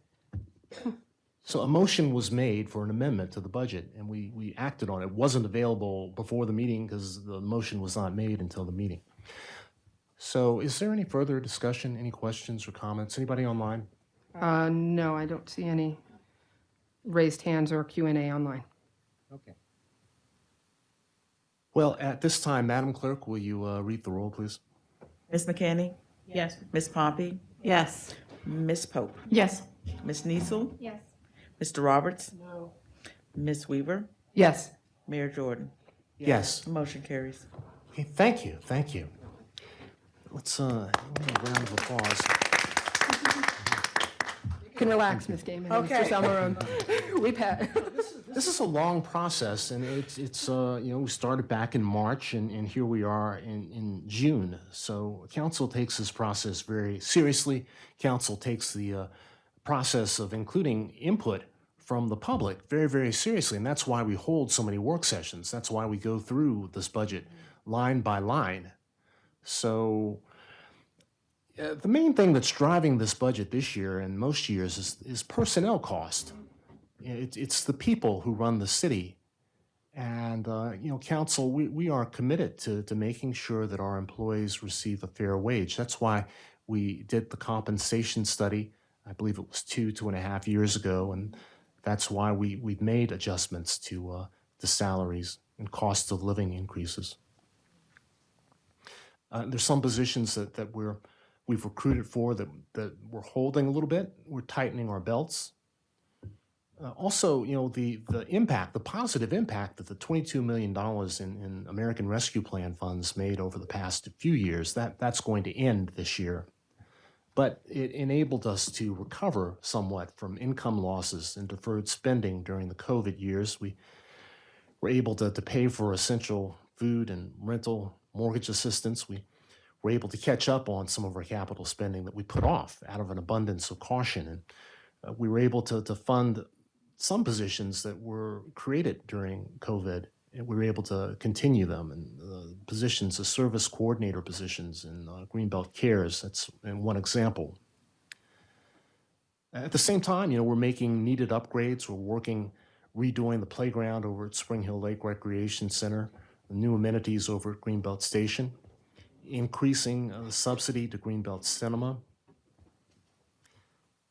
So a motion was made for an amendment to the budget, and we acted on it. It wasn't available before the meeting because the motion was not made until the meeting. So is there any further discussion, any questions or comments? Anybody online? No, I don't see any raised hands or Q&A online. Okay. Well, at this time, Madam Clerk, will you read the roll, please? Ms. McKinney? Yes. Ms. Pompey? Yes. Ms. Pope? Yes. Ms. Niesel? Yes. Mr. Roberts? No. Ms. Weaver? Yes. Mayor Jordan? Yes. Motion carries. Okay, thank you, thank you. Let's, a round of applause. You can relax, Ms. Gaiman. and Okay. Mr. Salmarone. We've had. This is a long process, and it's we started back in March, and here we are in June. So council takes this process very seriously. Council takes the process of including input from the public very, very seriously, and that's why we hold so many work sessions. That's why we go through this budget line by line. So the main thing that's driving this budget this year and most years is personnel cost. It's the people who run the city. And, council, we are committed to making sure that our employees receive a fair wage. That's why we did the compensation study, I believe it was 2.5 years ago. And that's why we've made adjustments to the salaries and cost of living increases. There's some positions that we've recruited for that we're holding a little bit. We're tightening our belts. Also, the impact, the positive impact that the $22 million in American Rescue Plan funds made over the past few years, that's going to end this year. But it enabled us to recover somewhat from income losses and deferred spending during the COVID years. We were able to pay for essential food and rental mortgage assistance. We were able to catch up on some of our capital spending that we put off out of an abundance of caution. And we were able to fund some positions that were created during COVID, and we were able to continue them. And positions, the service coordinator positions in Greenbelt Cares, that's one example. At the same time, we're making needed upgrades. We're redoing the playground over at Spring Hill Lake Recreation Center, the new amenities over at Greenbelt Station, increasing the subsidy to Greenbelt Cinema.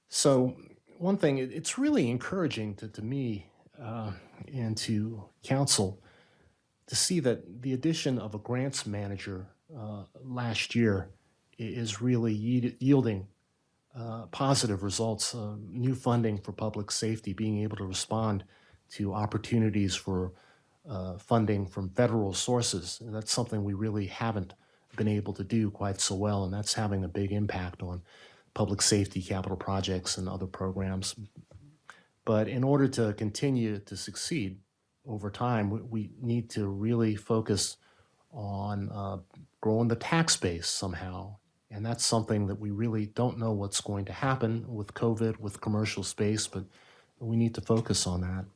So one thing, it's really encouraging to me and to council to see that the addition of a grants manager last year is really yielding positive results, new funding for public safety, being able to respond to opportunities for funding from federal sources. And that's something we really haven't been able to do quite so well, and that's having a big impact on public safety capital projects and other programs. But in order to continue to succeed over time, we need to really focus on growing the tax base somehow. And that's something that we really don't know what's going to happen with COVID, with commercial space, but we need to focus on that.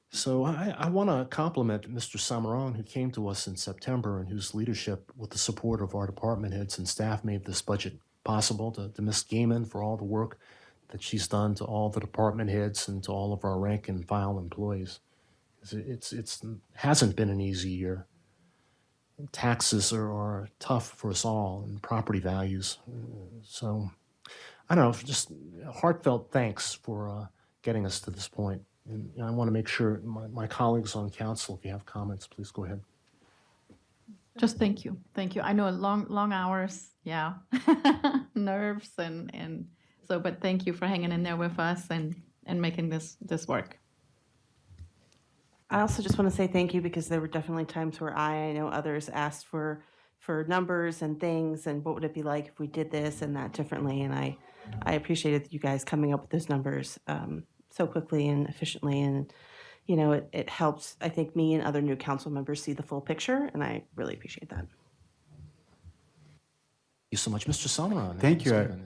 So I want to compliment Mr. Samaran, who came to us in September and whose leadership, with the support of our department heads and staff, made this budget possible, to Ms. Gaiman for all the work that she's done, to all the department heads and to all of our rank and file employees. It hasn't been an easy year. Taxes are tough for us all, and property values. So I don't know, just heartfelt thanks for getting us to this point. And I want to make sure my colleagues on council, if you have comments, please go ahead. Just thank you. Thank you. I know long hours, yeah, nerves and so, but thank you for hanging in there with us and making this work. I also just want to say thank you because there were definitely times where I know others asked for numbers and things and what would it be like if we did this and that differently. And I appreciated you guys coming up with those numbers so quickly and efficiently. And, you know, it helps, I think, me and other new council members see the full picture. And I really appreciate that. Thank you so much, Mr. Samaran. Thank you. Ms. Gaiman.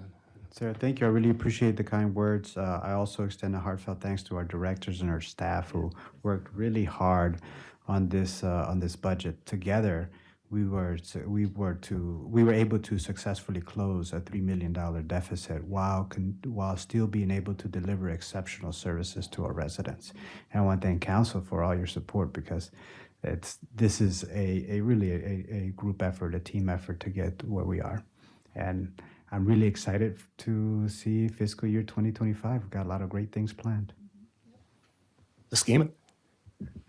Sarah, thank you. I really appreciate the kind words. I also extend a heartfelt thanks to our directors and our staff who worked really hard on this budget. Together, we were able to successfully close a $3 million deficit while still being able to deliver exceptional services to our residents. And I want to thank council for all your support because this is really a group effort, a team effort to get where we are. And I'm really excited to see fiscal year 2025. We've got a lot of great things planned. Ms. Gaiman?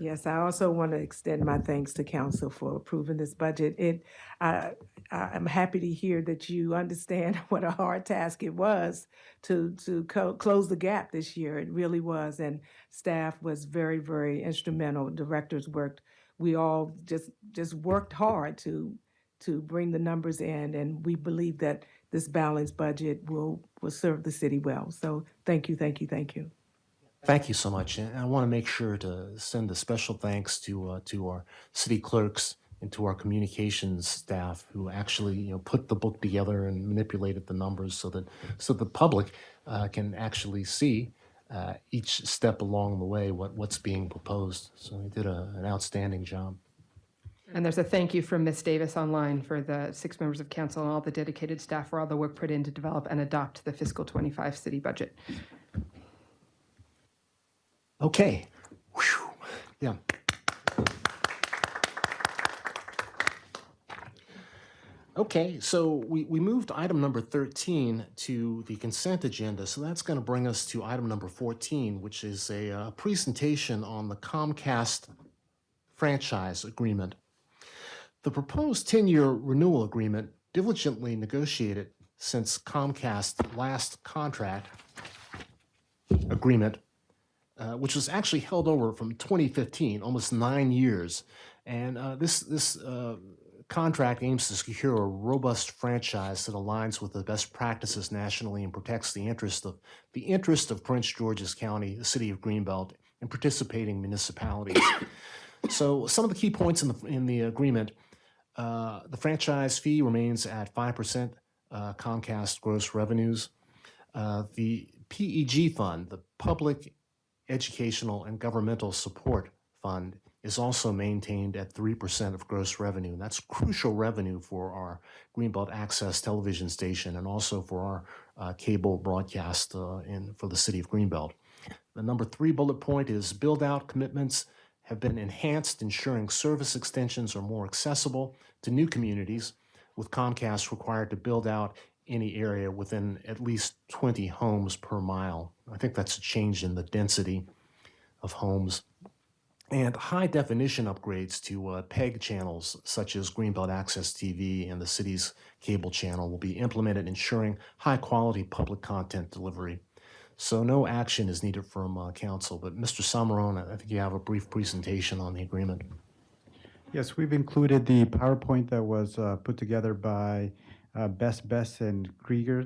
Yes, I also want to extend my thanks to council for approving this budget. I'm happy to hear that you understand what a hard task it was to close the gap this year. It really was, and staff was very, very instrumental. Directors worked. We all just worked hard to bring the numbers in, and we believe that this balanced budget will serve the city well. So thank you, thank you, thank you. Thank you so much. And I want to make sure to send a special thanks to our city clerks and to our communications staff who actually put the book together and manipulated the numbers so the public can actually see each step along the way what's being proposed. So they did an outstanding job. And there's a thank you from Ms. Davis online for the 6 members of council and all the dedicated staff for all the work put in to develop and adopt the fiscal 25 city budget. Okay. Whew. Yeah. Okay, so we moved item number 13 to the consent agenda. So that's going to bring us to item number 14, which is a presentation on the Comcast franchise agreement. The proposed 10-year renewal agreement, diligently negotiated since Comcast's last contract agreement, which was actually held over from 2015, almost 9 years. And this contract aims to secure a robust franchise that aligns with the best practices nationally and protects the interest of Prince George's County, the city of Greenbelt, and participating municipalities. So some of the key points in the agreement. The franchise fee remains at 5% Comcast gross revenues. The PEG fund, the Public Educational and Governmental Support Fund, is also maintained at 3% of gross revenue. And that's crucial revenue for our Greenbelt Access television station and also for our cable broadcast for the city of Greenbelt. The number 3 bullet point is build-out commitments have been enhanced, ensuring service extensions are more accessible to new communities, with Comcast required to build out any area within at least 20 homes per mile. I think that's a change in the density of homes. And high definition upgrades to PEG channels such as Greenbelt Access TV and the city's cable channel will be implemented, ensuring high quality public content delivery. So no action is needed from council, but Mr. Samarone, I think you have a brief presentation on the agreement. Yes, we've included the PowerPoint that was put together by Best and Krieger,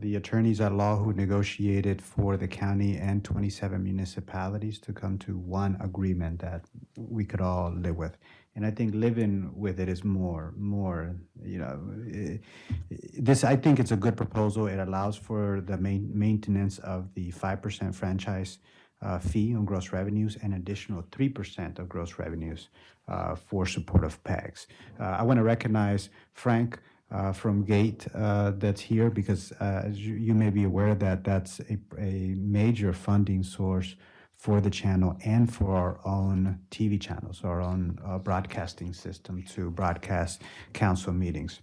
the attorneys at law who negotiated for the county and 27 municipalities to come to one agreement that we could all live with. And I think living with it is more, this, I think it's a good proposal. It allows for the maintenance of the 5% franchise fee on gross revenues and additional 3% of gross revenues for support of PEGs. I want to recognize Frank from Gate that's here because as you may be aware that that's a major funding source for the channel and for our own TV channels, our own broadcasting system to broadcast council meetings.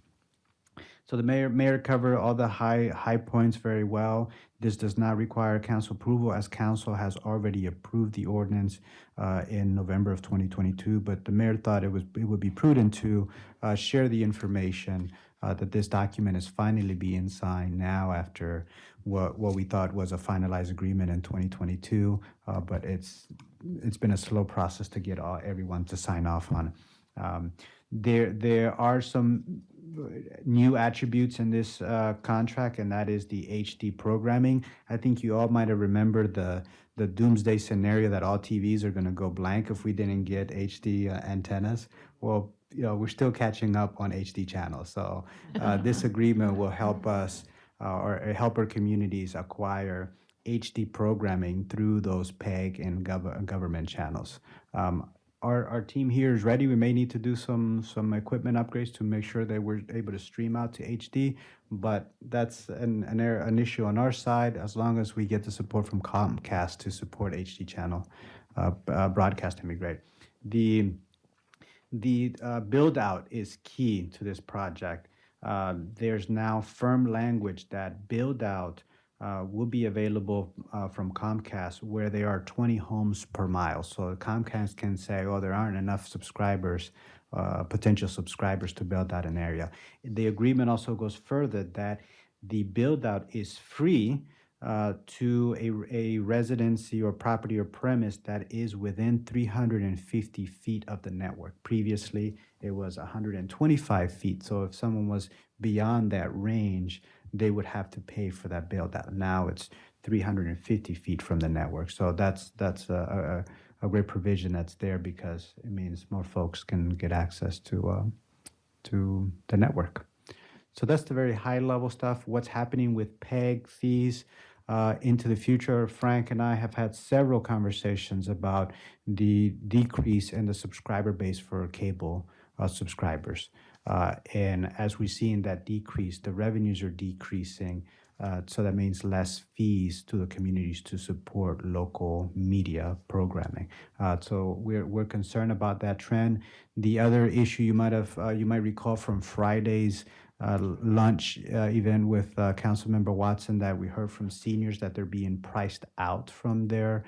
So the mayor covered all the high points very well. This does not require council approval as council has already approved the ordinance in November of 2022. But the mayor thought it would be prudent to share the information that this document is finally being signed now after what we thought was a finalized agreement in 2022. But it's been a slow process to get everyone to sign off on. There are some new attributes in this contract, and that is the HD programming. I think you all might have remembered the doomsday scenario that all TVs are going to go blank if we didn't get HD antennas. Well, we're still catching up on HD channels. So this agreement will help us or help our communities acquire HD programming through those PEG and government channels. Our team here is ready. We may need to do some equipment upgrades to make sure that we're able to stream out to HD, but that's an issue on our side as long as we get the support from Comcast to support HD channel broadcasting. Be great. The build out is key to this project. There's now firm language that build out will be available from Comcast where there are 20 homes per mile. So Comcast can say, oh, there aren't enough subscribers, potential subscribers to build out an area. The agreement also goes further that the build out is free to a residency or property or premise that is within 350 feet of the network. Previously, it was 125 feet. So if someone was beyond that range, they would have to pay for that build out. Now it's 350 feet from the network. So that's a great provision that's there because it means more folks can get access to the network. So that's the very high level stuff. What's happening with PEG fees into the future? Frank and I have had several conversations about the decrease in the subscriber base for cable subscribers. And as we see in that decrease, the revenues are decreasing. So that means less fees to the communities to support local media programming. So we're concerned about that trend. The other issue you might recall from Friday's lunch event with Councilmember Watson that we heard from seniors that they're being priced out from their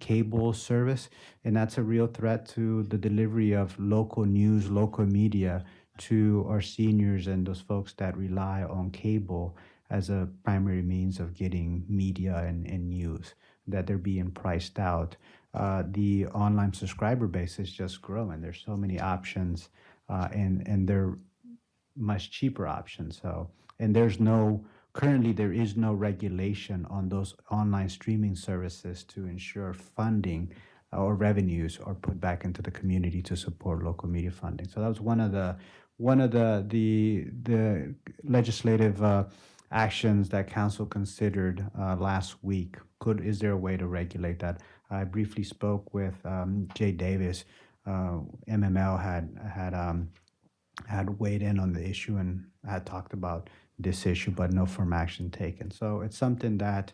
cable service, and that's a real threat to the delivery of local news, local media to our seniors and those folks that rely on cable as a primary means of getting media and news, that they're being priced out. The online subscriber base is just growing. There's so many options, and they're much cheaper options. So, and currently there is no regulation on those online streaming services to ensure funding or revenues are put back into the community to support local media funding. So that was one of the legislative actions that council considered last week. Is there a way to regulate that? I briefly spoke with Jay Davis. MML had weighed in on the issue and had talked about this issue, but no firm action taken. So it's something that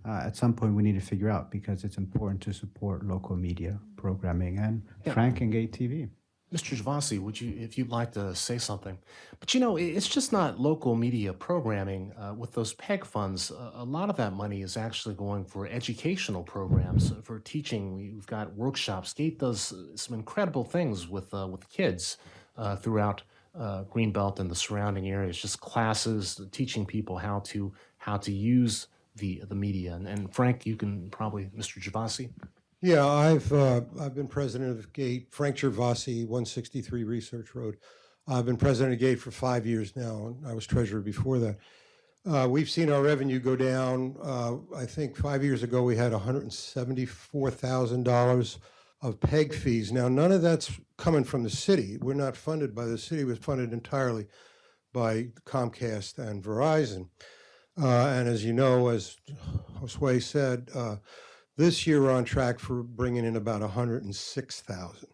at some point we need to figure out because it's important to support local media programming and Yeah. Frank and Gate TV. Mr. Javasi, would you, if you'd like to say something? But you know, it's just not local media programming. With those PEG funds, a lot of that money is actually going for educational programs, for teaching. We've got workshops. Gate does some incredible things with kids throughout Greenbelt and the surrounding areas. Just classes teaching people how to use the media. And Frank, you can probably, Mr. Javasi. Yeah, I've been president of GATE, Frank Gervasi, 163 Research Road. I've been president of GATE for 5 years now, and I was treasurer before that. We've seen our revenue go down. I think 5 years ago we had $174,000 of PEG fees. Now, none of that's coming from the city. We're not funded by the city. We're funded entirely by Comcast and Verizon. And as you know, as Josue said, this year we're on track for bringing in about 106,000.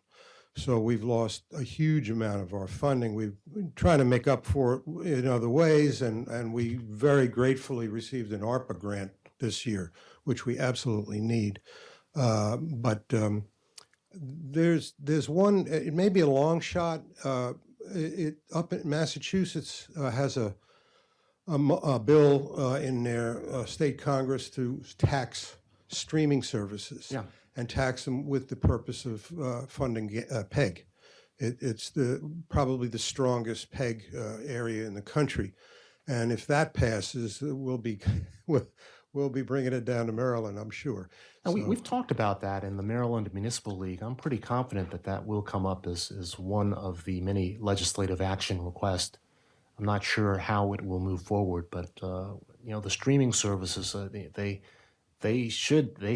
So we've lost a huge amount of our funding. We've been trying to make up for it in other ways, and we very gratefully received an ARPA grant this year, which we absolutely need. But there's one, it may be a long shot. Up in Massachusetts has a bill in their state Congress to tax streaming services, and tax them with the purpose of funding PEG. It's probably the strongest PEG area in the country, and if that passes, we'll be bringing it down to Maryland, I'm sure. And we've talked about that in the Maryland Municipal League. I'm pretty confident that that will come up as one of the many legislative action requests. I'm not sure how it will move forward, but you know, the streaming services, they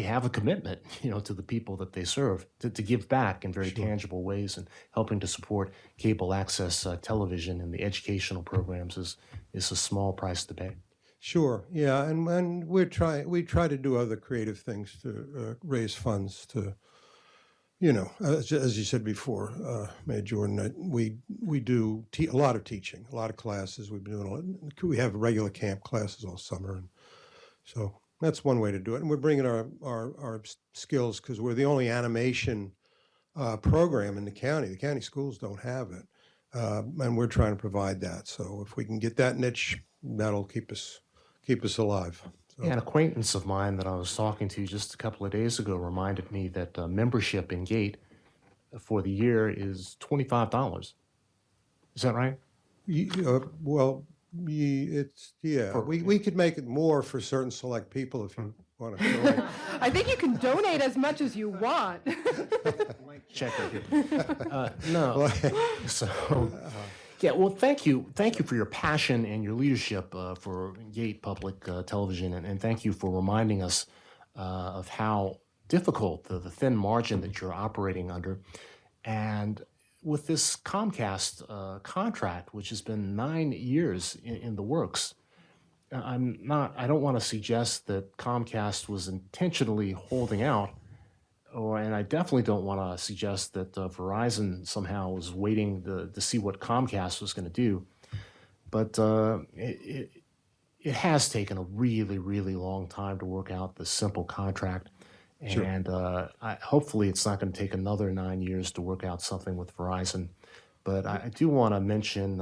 have a commitment, you know, to the people that they serve to give back in very tangible ways, and helping to support cable access television and the educational programs is a small price to pay. Sure, yeah, and we try to do other creative things to raise funds to, you know, as you said before, Mayor Jordan, we do a lot of teaching, a lot of classes. We've been doing a lot. We have regular camp classes all summer, and so that's one way to do it. And we're bringing our skills, because we're the only animation program in the county. The county schools don't have it, and we're trying to provide that. So if we can get that niche, that'll keep us alive. So. Yeah, an acquaintance of mine that I was talking to just a couple of days ago reminded me that membership in GATE for the year is $25. Is that right? Well, we could make it more for certain select people if you want to donate. I think you can donate as much as you want. Check right here. No. So, yeah, well, thank you for your passion and your leadership for GATE Public Television, and thank you for reminding us of how difficult the thin margin that you're operating under. And with this Comcast contract, which has been 9 years in the works, I don't want to suggest that Comcast was intentionally holding out, and I definitely don't want to suggest that Verizon somehow was waiting to see what Comcast was going to do. But it has taken a really, really long time to work out this simple contract. And hopefully it's not going to take another 9 years to work out something with Verizon. But I do want to mention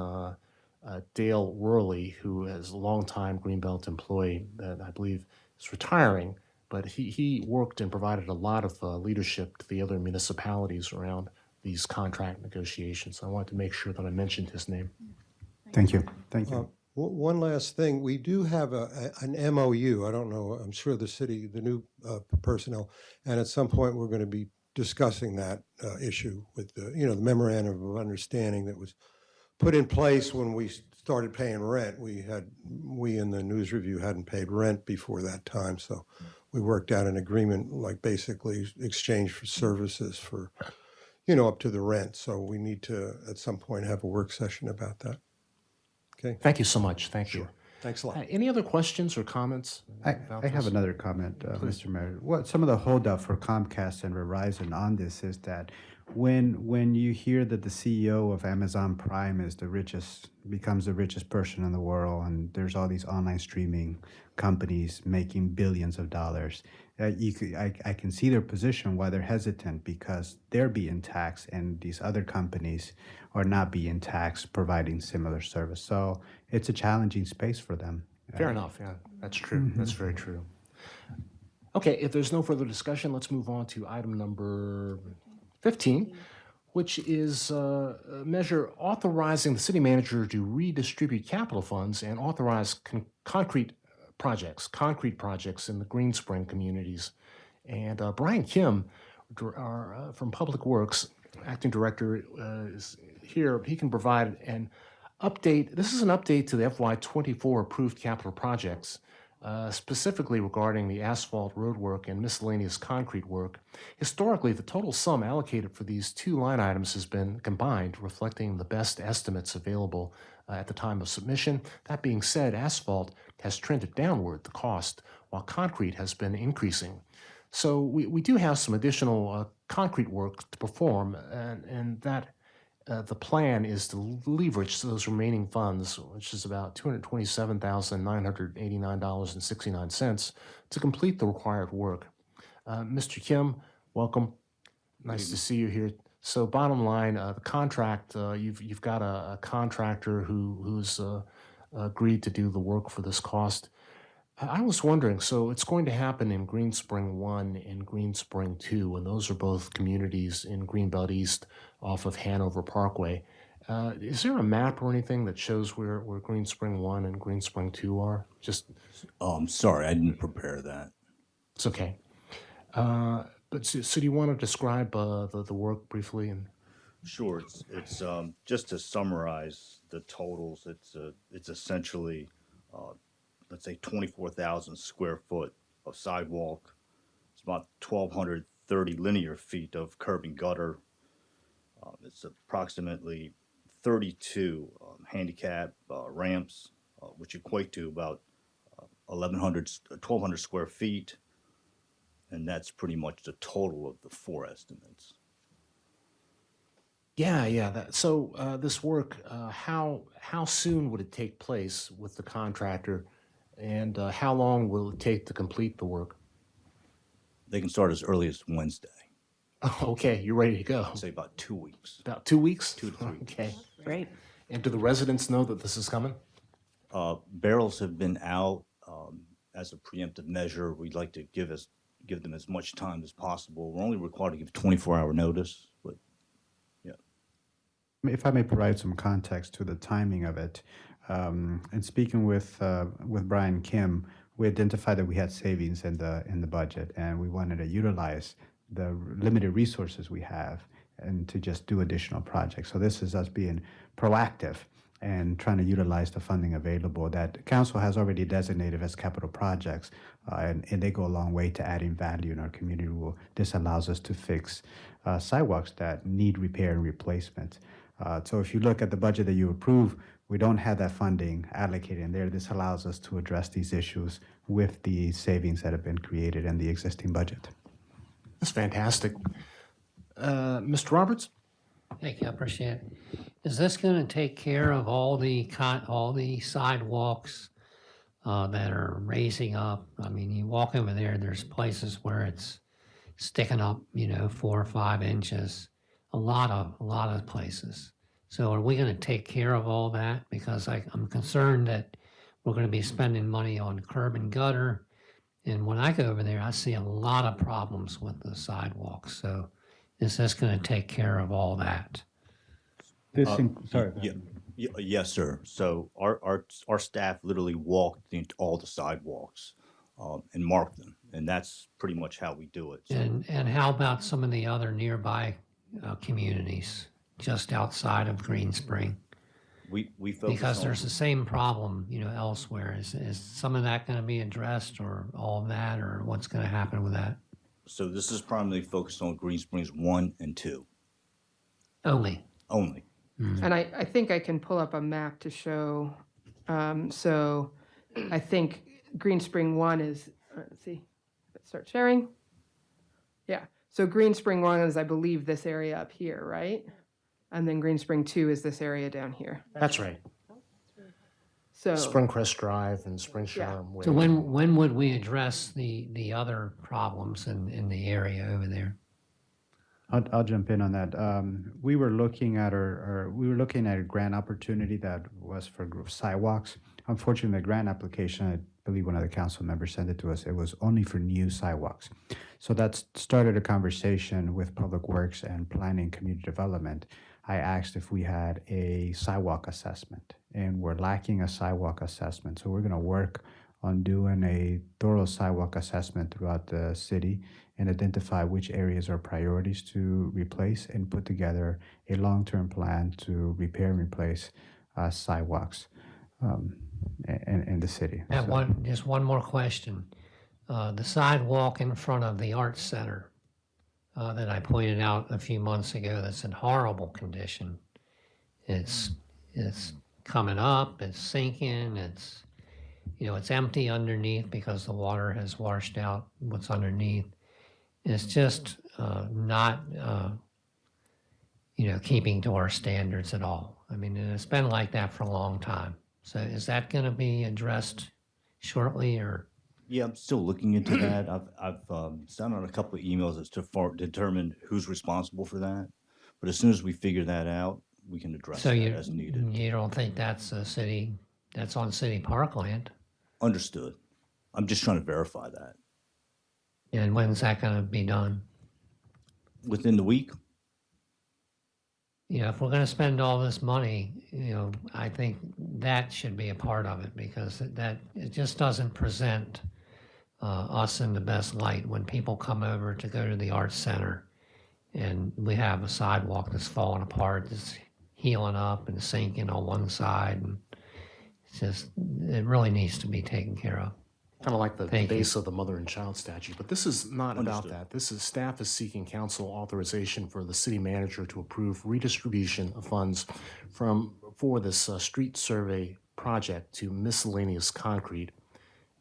Dale Worley, who is a longtime Greenbelt employee that I believe is retiring. But he worked and provided a lot of leadership to the other municipalities around these contract negotiations. I wanted to make sure that I mentioned his name. Thank you. Thank you. One last thing, we do have an MOU. I don't know, I'm sure the city, the new personnel, and at some point we're going to be discussing that issue with the memorandum of understanding that was put in place when we started paying rent. We in the News Review hadn't paid rent before that time, so we worked out an agreement, like basically exchange for services for, up to the rent. So we need to, at some point, have a work session about that. Okay. Thank you so much. Thank you. Thanks a lot. Any other questions or comments? I have another comment, Mr. Mayor. Some of the holdup for Comcast and Verizon on this is that when you hear that the CEO of Amazon Prime becomes the richest person in the world, and there's all these online streaming companies making billions of dollars, I can see their position why they're hesitant, because they're being taxed and these other companies are not being taxed providing similar service. So it's a challenging space for them. Fair enough. Yeah, that's true. That's very true. Okay, if there's no further discussion, let's move on to item number 15, which is a measure authorizing the city manager to redistribute capital funds and authorize concrete projects in the Green Spring communities. And Brian Kim from Public Works, acting director, is here. He can provide an update. This is an update to the FY24 approved capital projects, specifically regarding the asphalt roadwork and miscellaneous concrete work. Historically, the total sum allocated for these two line items has been combined, reflecting the best estimates available at the time of submission. That being said, asphalt has trended downward, the cost, while concrete has been increasing. So we do have some additional concrete work to perform, and that the plan is to leverage those remaining funds, which is about $227,989.69, to complete the required work. Mr. Kim, welcome. Nice to see you here. So, bottom line, the contract, you've got a contractor who's agreed to do the work for this cost. I was wondering, so it's going to happen in Green Spring 1 and Green Spring 2, and those are both communities in Greenbelt East off of Hanover Parkway. Is there a map or anything that shows where Green Spring 1 and Green Spring 2 are? Just Sorry, I didn't prepare that. It's okay. But so do you want to describe the work briefly? And Sure. It's just to summarize the totals. It's essentially let's say 24,000 square foot of sidewalk. It's about 1,230 linear feet of curb and gutter. It's approximately 32 handicap ramps, which equate to about 1,200 square feet. And that's pretty much the total of the four estimates. yeah. So this work, how soon would it take place with the contractor, and how long will it take to complete the work? They can start as early as Wednesday. Okay, you're ready to go. I'd say about 2 weeks. About 2 weeks? 2 to 3 weeks. Okay. Great. And do the residents know that this is coming? Barrels have been out as a preemptive measure. We'd like to give them as much time as possible. We're only required to give 24-hour notice, but yeah. If I may provide some context to the timing of it, and speaking with Brian Kim, we identified that we had savings in the budget, and we wanted to utilize the limited resources we have and to just do additional projects. So this is us being proactive and trying to utilize the funding available that council has already designated as capital projects, and they go a long way to adding value in our community. This allows us to fix sidewalks that need repair and replacement. So if you look at the budget that you approve, we don't have that funding allocated in there. This allows us to address these issues with the savings that have been created in the existing budget. That's fantastic. Mr. Roberts? Thank you, I appreciate it. Is this going to take care of all the sidewalks that are raising up? I mean, you walk over there, there's places where it's sticking up, 4 or 5 inches. A lot of places. So are we going to take care of all that? Because I'm concerned that we're going to be spending money on curb and gutter. And when I go over there, I see a lot of problems with the sidewalks. So is this going to take care of all that? Sorry. Yes, sir. So our staff literally walked all the sidewalks and marked them, and that's pretty much how we do it. So, And how about some of the other nearby communities just outside of Green Spring? we focus Because on, there's the same problem, elsewhere. Is some of that going to be addressed, or all of that, or what's going to happen with that? So this is primarily focused on Green Springs 1 and 2 Only. only. And I think I can pull up a map to show. So I think Green Spring 1 is, let's see, let's start sharing. Yeah. So Green Spring 1 is, I believe, this area up here, right? And then Green Spring 2 is this area down here. That's right. So Springcrest Drive and Springshire Way. So when would we address the other problems in the area over there? I'll jump in on that. We were looking at a grant opportunity that was for sidewalks. Unfortunately, the grant application, I believe one of the council members sent it to us, it was only for new sidewalks. So that started a conversation with Public Works and Planning Community Development. I asked if we had a sidewalk assessment, and we're lacking a sidewalk assessment. So we're going to work on doing a thorough sidewalk assessment throughout the city and identify which areas are priorities to replace and put together a long-term plan to repair and replace sidewalks in the city. Just one more question. The sidewalk in front of the Arts Center that I pointed out a few months ago, that's in horrible condition. It's coming up, it's sinking, it's empty underneath because the water has washed out what's underneath. It's just not, keeping to our standards at all. I mean, and it's been like that for a long time. So is that going to be addressed shortly, or? Yeah, I'm still looking into that. I've sent out a couple of emails as to determine who's responsible for that. But as soon as we figure that out, we can address So that you as needed. you don't think that's that's on city parkland? Understood. I'm just trying to verify that. And when's that going to be done? Within the week? If we're going to spend all this money, I think that should be a part of it, because it just doesn't present us in the best light when people come over to go to the Arts Center and we have a sidewalk that's falling apart, that's healing up and sinking on one side, and it really needs to be taken care of. Kind of like the Thank you. base of the mother and child statute, but this is not about Understood. that. This is staff is seeking council authorization for the city manager to approve redistribution of funds for this street survey project to miscellaneous concrete,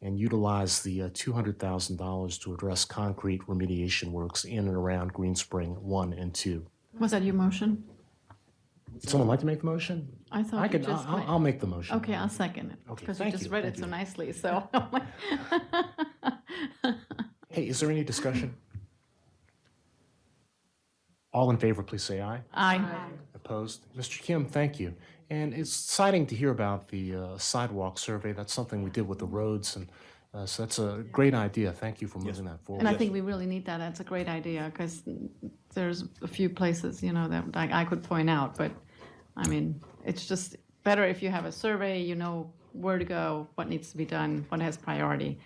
and utilize the $200,000 to address concrete remediation works in and around Green Spring 1 and 2. Was that your motion? Would someone like to make the motion? I thought I you could. just I'll make the motion. Okay, I'll second it. Okay, Because you thank just you, read thank it so you. nicely, so. Hey, is there any discussion? All in favor, please say aye. Aye. Opposed? Mr. Kim, thank you. And it's exciting to hear about the sidewalk survey. That's something we did with the roads, and so that's a great idea. Thank you for moving that forward. And I think we really need that. That's a great idea, because there's a few places, that I could point out, but, I mean, it's just better if you have a survey, you know where to go, what needs to be done, what has priority.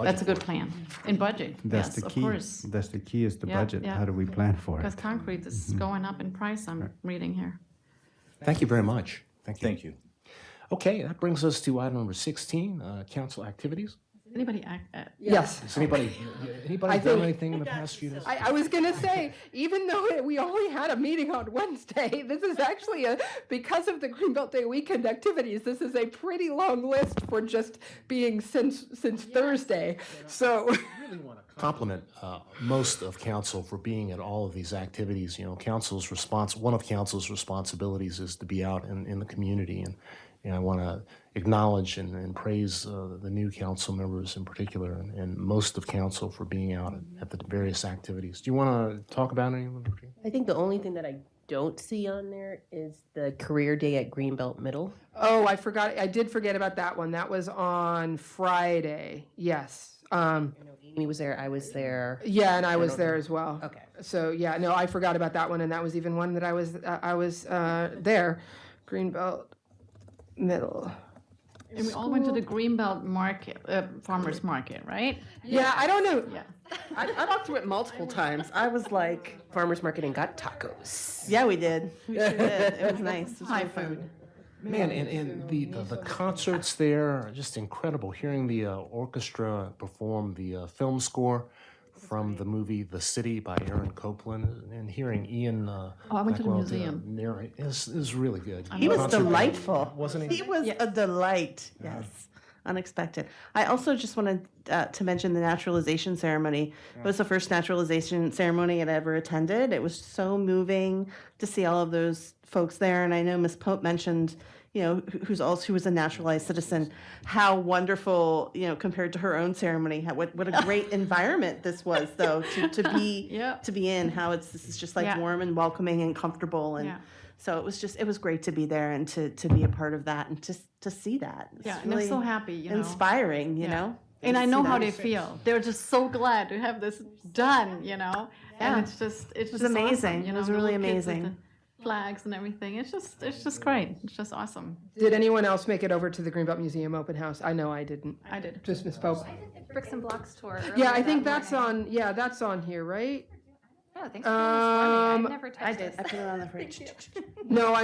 That's a good plan. In budget, That's yes, the of key. course. That's the key is the Yeah, budget. yeah. How do we plan for Because it? concrete is going up in price, I'm reading here. Thank you very much. Thank you. Thank you. Okay, that brings us to item number 16, council activities. Anybody Yes. Has anybody I done think- anything in the past few days? I was going to say, even though we only had a meeting on Wednesday, this is actually because of the Greenbelt Day weekend activities, this is a pretty long list for just being since Thursday. So, Compliment most of council for being at all of these activities. One of council's responsibilities is to be out in the community, and I want to acknowledge and praise the new council members in particular, and most of council for being out at the various activities. Do you want to talk about any of them? I think the only thing that I don't see on there is the career day at Greenbelt Middle. oh, I did forget about that one. That was on Friday. Yes. Amy was there, I was there. Yeah, and I was there as well. Okay. So yeah, no, I forgot about that one, and that was even one that I was there, Greenbelt Middle. And we all went to the Greenbelt Market, Farmers Market, right? Yeah, I don't know. Yeah. I walked through it multiple times. I was like, farmer's market and got tacos. Yeah, we did. We sure did. It was nice. It was High really fun. food. Man, and the concerts there are just incredible. Hearing the orchestra perform the film score from the movie The City by Aaron Copland, and hearing Ian I went to the Blackwell museum. narrate is really good. He was Concert- delightful. wasn't he? He was a delight. Yes. unexpected. I also just wanted to mention the naturalization ceremony. It was the first naturalization ceremony I'd ever attended. It was so moving to see all of those folks there. And I know Ms. Pope mentioned, who was a naturalized citizen, how wonderful, compared to her own ceremony, what a great environment this was, though, to be in. How this is just like warm and welcoming and comfortable, and so it was great to be there and to be a part of that and to see that. It's And really they're so happy, inspiring, And I to know see how that. they feel. They're just so glad to have this done, And it's It was just amazing. Awesome, It was the really little kids with amazing. the flags and everything. It's just great. It's just awesome. Did anyone else make it over to the Greenbelt Museum open house? I know I didn't. I did. Just Ms. Pope. Bricks and Blocks tour. Yeah, I earlier think that that's morning. on, yeah, that's on here, right? Oh, thanks for doing this for me. I never touched I did. this. I put it on the fridge. No,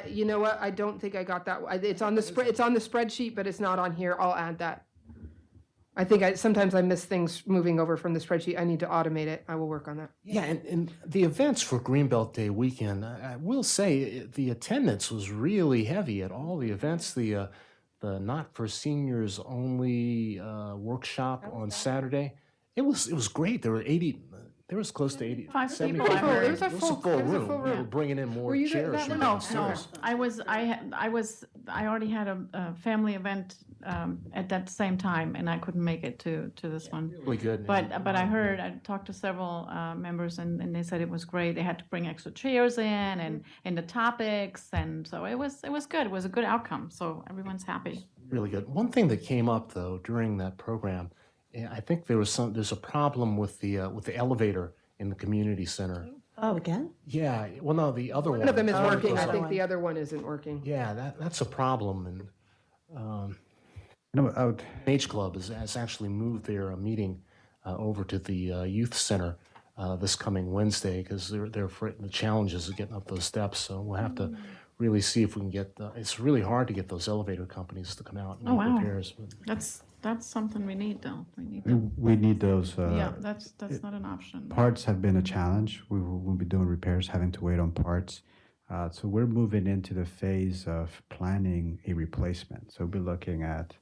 you know what? I don't think I got that. It's on the it's on the spreadsheet, but it's not on here. I'll add that. I think sometimes I miss things moving over from the spreadsheet. I need to automate it. I will work on that. Yeah, and the events for Greenbelt Day weekend, I will say the attendance was really heavy at all the events. The Not for Seniors Only workshop on Saturday, it was great. There were 80. There was close to 80. 5 70 people, I people. heard. It was a full room. full We were room. bringing in more Were you there chairs that from one? downstairs. I already had a family event at that same time, and I couldn't make it to this one. Really good. But I talked to several members, and they said it was great. They had to bring extra chairs in and the topics, and so it was good. It was a good outcome. So everyone's happy. Really good. One thing that came up though during that program, I think there's a problem with the elevator in the community center. Oh, again? Yeah. Well, no, the other one. One of them is Oh, working. I the think other the other one isn't working. Yeah, that's a problem, and I would, Age Club has actually moved their meeting over to the youth center this coming Wednesday because they're afraid the challenges of getting up those steps. So we'll have to really see if we can get. It's really hard to get those elevator companies to come out and Oh, make wow. repairs. But That's something we need, though. We need them. we need those. Yeah, that's not an option. Parts have been a challenge. We'll be doing repairs, having to wait on parts. So we're moving into the phase of planning a replacement. So we'll be looking at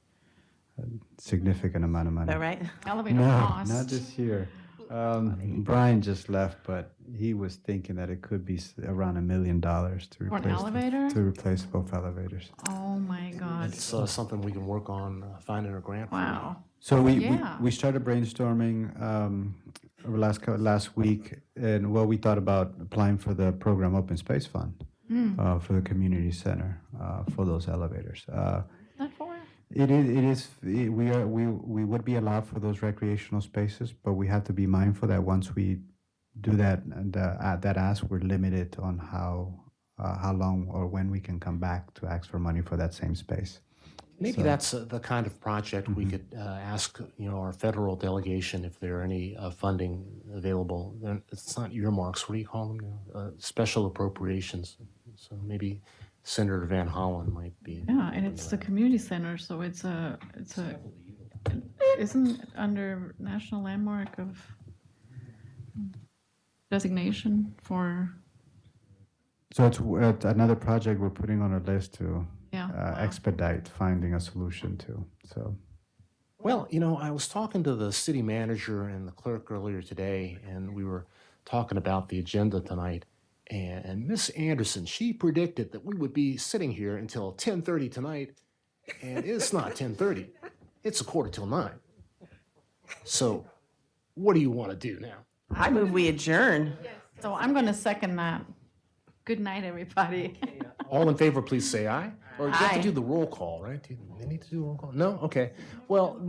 a significant amount of money. All right. Elevator No, costs. not this year. Brian just left, but he was thinking that it could be around $1 million to For an replace elevator? to replace both elevators. Oh my God! it's something we can work on finding a grant for. Wow. So Yeah. we started brainstorming over last week, and we thought about applying for the program Open Space Fund for the community center for those elevators. Not for We would be allowed for those recreational spaces, but we have to be mindful that once we do that, that ask, we're limited on how long or when we can come back to ask for money for that same space. Maybe So- that's the kind of project we could ask, our federal delegation if there are any funding available. It's not earmarks. What do you call them now? Special appropriations. So maybe Senator Van Hollen might be. Yeah, and it's the community center, so isn't it under national landmark of designation for, So it's another project we're putting on our list to yeah. wow. expedite finding a solution to. So Well, I was talking to the city manager and the clerk earlier today, and we were talking about the agenda tonight. And Miss Anderson, she predicted that we would be sitting here until 10:30 tonight, and it's not 10:30. It's 9:15. So what do you want to do now? I move we adjourn. So I'm going to second that. Good night, everybody. All in favor, please say aye. Or you have Aye. to do the roll call, right? Do they need to do a roll call? No? Okay. Well,